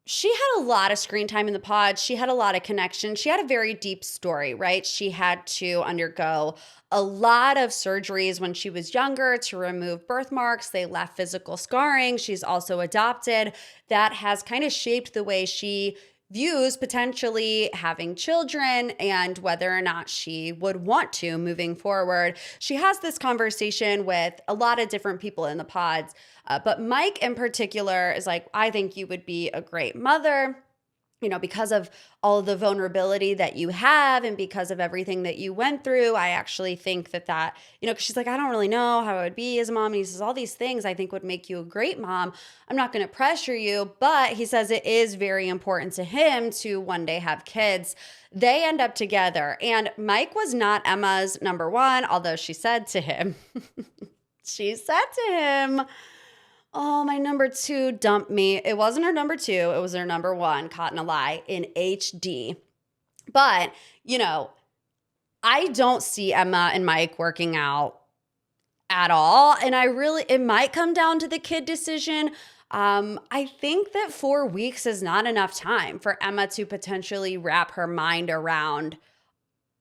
she had a lot of screen time in the pods. She had a lot of connection. She had a very deep story, right? She had to undergo a lot of surgeries when she was younger to remove birthmarks. They left physical scarring. She's also adopted. That has kind of shaped the way she views potentially having children and whether or not she would want to moving forward. She has this conversation with a lot of different people in the pods, but Mike in particular is like, I think you would be a great mother. You know, because of all of the vulnerability that you have and because of everything that you went through, I actually think that, you know, because she's like, I don't really know how I would be as a mom. And he says, all these things I think would make you a great mom. I'm not going to pressure you, but he says it is very important to him to one day have kids. They end up together. And Mike was not Emma's number 1, although she said to him, oh, my number 2 dumped me. It wasn't her number 2. It was her number 1, caught in a lie in HD. But, you know, I don't see Emma and Mike working out at all. And it might come down to the kid decision. I think that 4 weeks is not enough time for Emma to potentially wrap her mind around,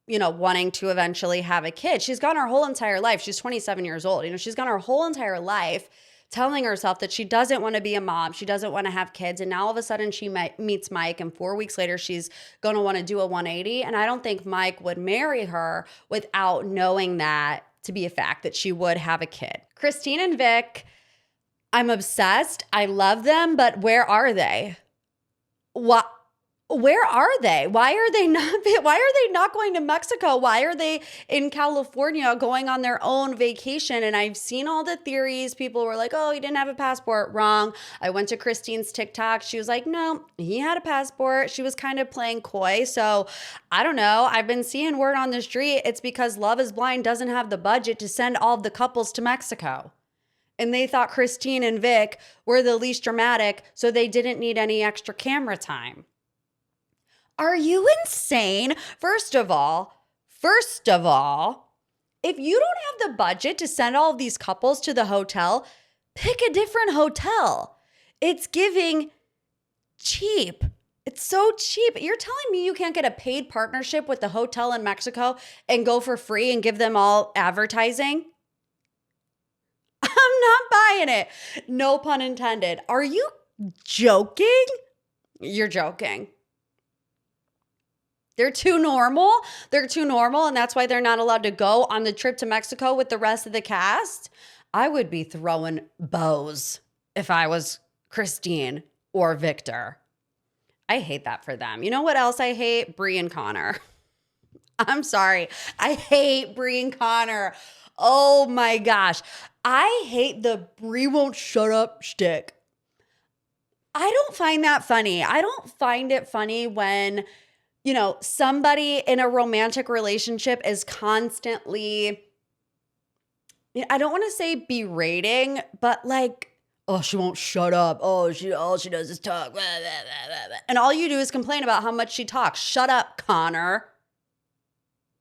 you know, wanting to eventually have a kid. She's gone her whole entire life. She's 27 years old. You know, she's gone her whole entire life telling herself that she doesn't want to be a mom. She doesn't want to have kids. And now all of a sudden she meets Mike and 4 weeks later, she's going to want to do a 180. And I don't think Mike would marry her without knowing that to be a fact that she would have a kid. Christine and Vic, I'm obsessed. I love them, but where are they? Where are they? Why are they not going to Mexico? Why are they in California going on their own vacation? And I've seen all the theories. People were like, oh, he didn't have a passport. Wrong. I went to Christine's TikTok. She was like, no, he had a passport. She was kind of playing coy. So I don't know. I've been seeing word on the street. It's because Love is Blind doesn't have the budget to send all of the couples to Mexico. And they thought Christine and Vic were the least dramatic, so they didn't need any extra camera time. Are you insane? First of all, if you don't have the budget to send all of these couples to the hotel, pick a different hotel. It's giving cheap. It's so cheap. You're telling me you can't get a paid partnership with the hotel in Mexico and go for free and give them all advertising? I'm not buying it. No pun intended. Are you joking? You're joking. They're too normal. They're too normal, and that's why they're not allowed to go on the trip to Mexico with the rest of the cast. I would be throwing bows if I was Christine or Victor. I hate that for them. You know what else I hate? Brie and Connor. I'm sorry. I hate Brie and Connor. Oh my gosh. I hate the Brie won't shut up shtick. I don't find that funny. I don't find it funny when, you know, somebody in a romantic relationship is constantly, I don't want to say berating, but like, oh, she won't shut up. Oh, all she does is talk. Blah, blah, blah, blah. And all you do is complain about how much she talks. Shut up, Connor.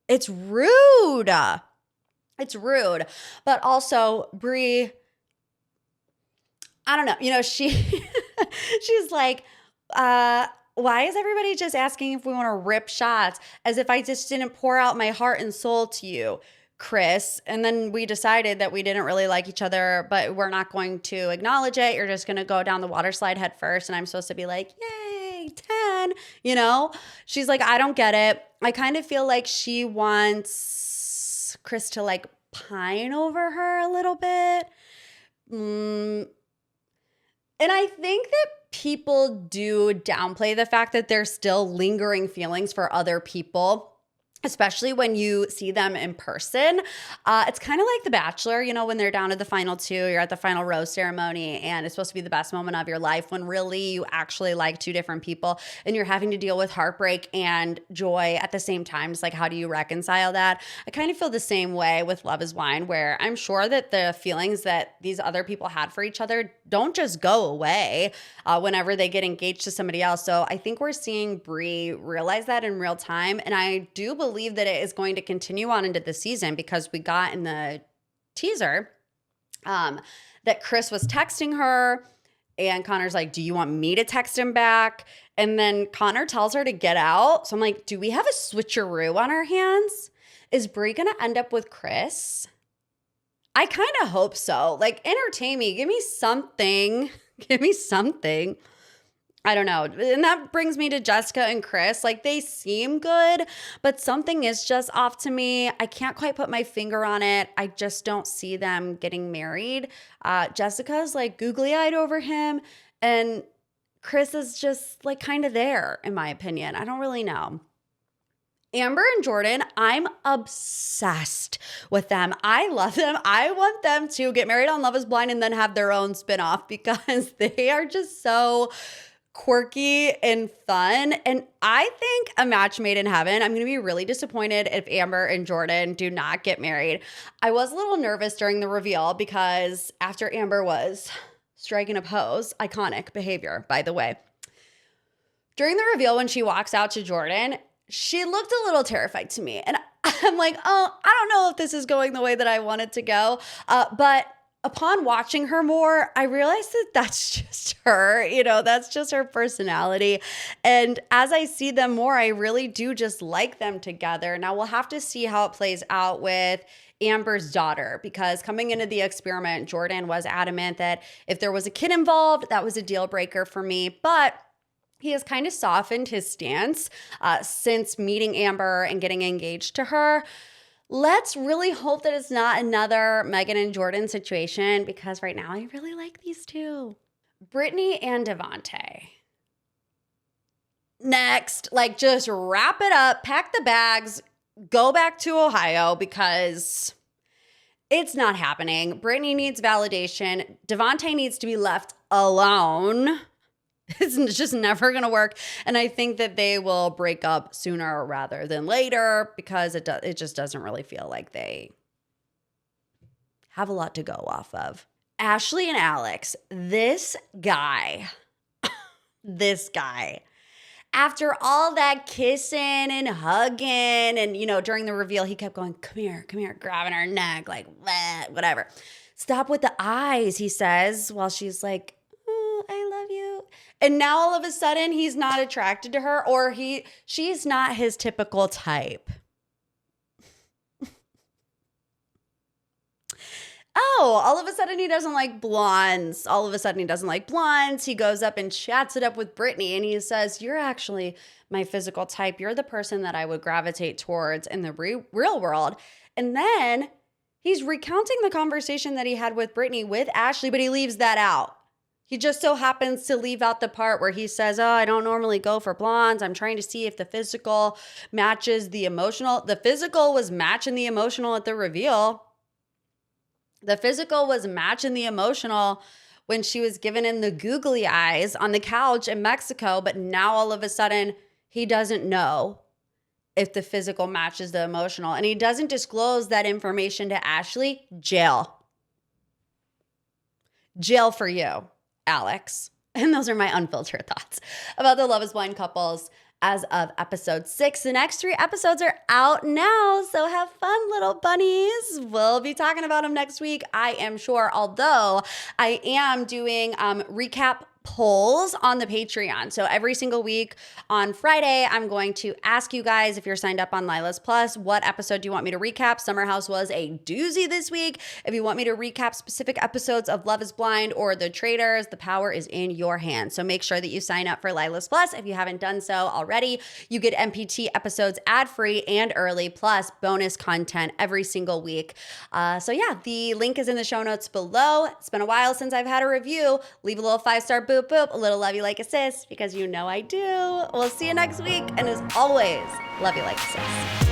It's rude. It's rude. But also, Brie, I don't know. You know, she's like, why is everybody just asking if we want to rip shots as if I just didn't pour out my heart and soul to you, Chris? And then we decided that we didn't really like each other, but we're not going to acknowledge it. You're just going to go down the water slide head first. And I'm supposed to be like, yay, 10, you know? She's like, I don't get it. I kind of feel like she wants Chris to like pine over her a little bit. And I think that people do downplay the fact that there's still lingering feelings for other people, especially when you see them in person. It's kind of like The Bachelor, you know, when they're down to the final two, you're at the final rose ceremony and it's supposed to be the best moment of your life when really you actually like two different people and you're having to deal with heartbreak and joy at the same time. It's like, how do you reconcile that? I kind of feel the same way with Love is Blind, where I'm sure that the feelings that these other people had for each other don't just go away whenever they get engaged to somebody else. So I think we're seeing Brie realize that in real time. And I do believe that it is going to continue on into the season because we got in the teaser that Chris was texting her and Connor's like, do you want me to text him back? And then Connor tells her to get out. So I'm like, do we have a switcheroo on our hands? Is Brie going to end up with Chris? I kind of hope so. Like, entertain me. Give me something. Give me something. I don't know. And that brings me to Jessica and Chris. Like, they seem good, but something is just off to me. I can't quite put my finger on it. I just don't see them getting married. Jessica's like googly-eyed over him, and Chris is just like kind of there, in my opinion. I don't really know. Amber and Jordan, I'm obsessed with them. I love them. I want them to get married on Love is Blind and then have their own spinoff because they are just so quirky and fun. And I think a match made in heaven. I'm going to be really disappointed if Amber and Jordan do not get married. I was a little nervous during the reveal because after Amber was striking a pose, iconic behavior, by the way. During the reveal, when she walks out to Jordan, she looked a little terrified to me. And I'm like, oh, I don't know if this is going the way that I want it to go. But upon watching her more, I realized that that's just her. You know, that's just her personality. And as I see them more, I really do just like them together. Now, we'll have to see how it plays out with Amber's daughter, because coming into the experiment, Jordan was adamant that if there was a kid involved, that was a deal breaker for me. But he has kind of softened his stance since meeting Amber and getting engaged to her. Let's really hope that it's not another Megan and Jordan situation, because right now I really like these two. Brittany and Devontae. Next, like, just wrap it up, pack the bags, go back to Ohio, because it's not happening. Brittany needs validation. Devontae needs to be left alone. It's just never going to work. And I think that they will break up sooner rather than later, because it just doesn't really feel like they have a lot to go off of. Ashley and Alex, this guy, after all that kissing and hugging and, you know, during the reveal, he kept going, come here, grabbing her neck, like, whatever. Stop with the eyes, he says, while she's like, oh, I love you. And now all of a sudden he's not attracted to her, or she's not his typical type. Oh, all of a sudden he doesn't like blondes. All of a sudden he doesn't like blondes. He goes up and chats it up with Brittany and he says, you're actually my physical type. You're the person that I would gravitate towards in the real world. And then he's recounting the conversation that he had with Brittany with Ashley, but he leaves that out. He just so happens to leave out the part where he says, oh, I don't normally go for blondes. I'm trying to see if the physical matches the emotional. The physical was matching the emotional at the reveal. The physical was matching the emotional when she was giving him the googly eyes on the couch in Mexico. But now all of a sudden, he doesn't know if the physical matches the emotional. And he doesn't disclose that information to Ashley. Jail. Jail for you, Alex. And those are my unfiltered thoughts about the Love is Blind couples as of episode 6. The next 3 episodes are out now, so have fun, little bunnies. We'll be talking about them next week, I am sure, although I am doing recap polls on the Patreon. So every single week on Friday, I'm going to ask you guys, if you're signed up on Lila's Plus, what episode do you want me to recap? Summer House was a doozy this week. If you want me to recap specific episodes of Love is Blind or The Traitors, the power is in your hands. So make sure that you sign up for Lila's Plus if you haven't done so already. You get MPT episodes ad-free and early, plus bonus content every single week. So yeah, the link is in the show notes below. It's been a while since I've had a review. Leave a little 5-star boop boop, a little love you like a sis, because you know I do. We'll see you next week. And as always, love you like a sis.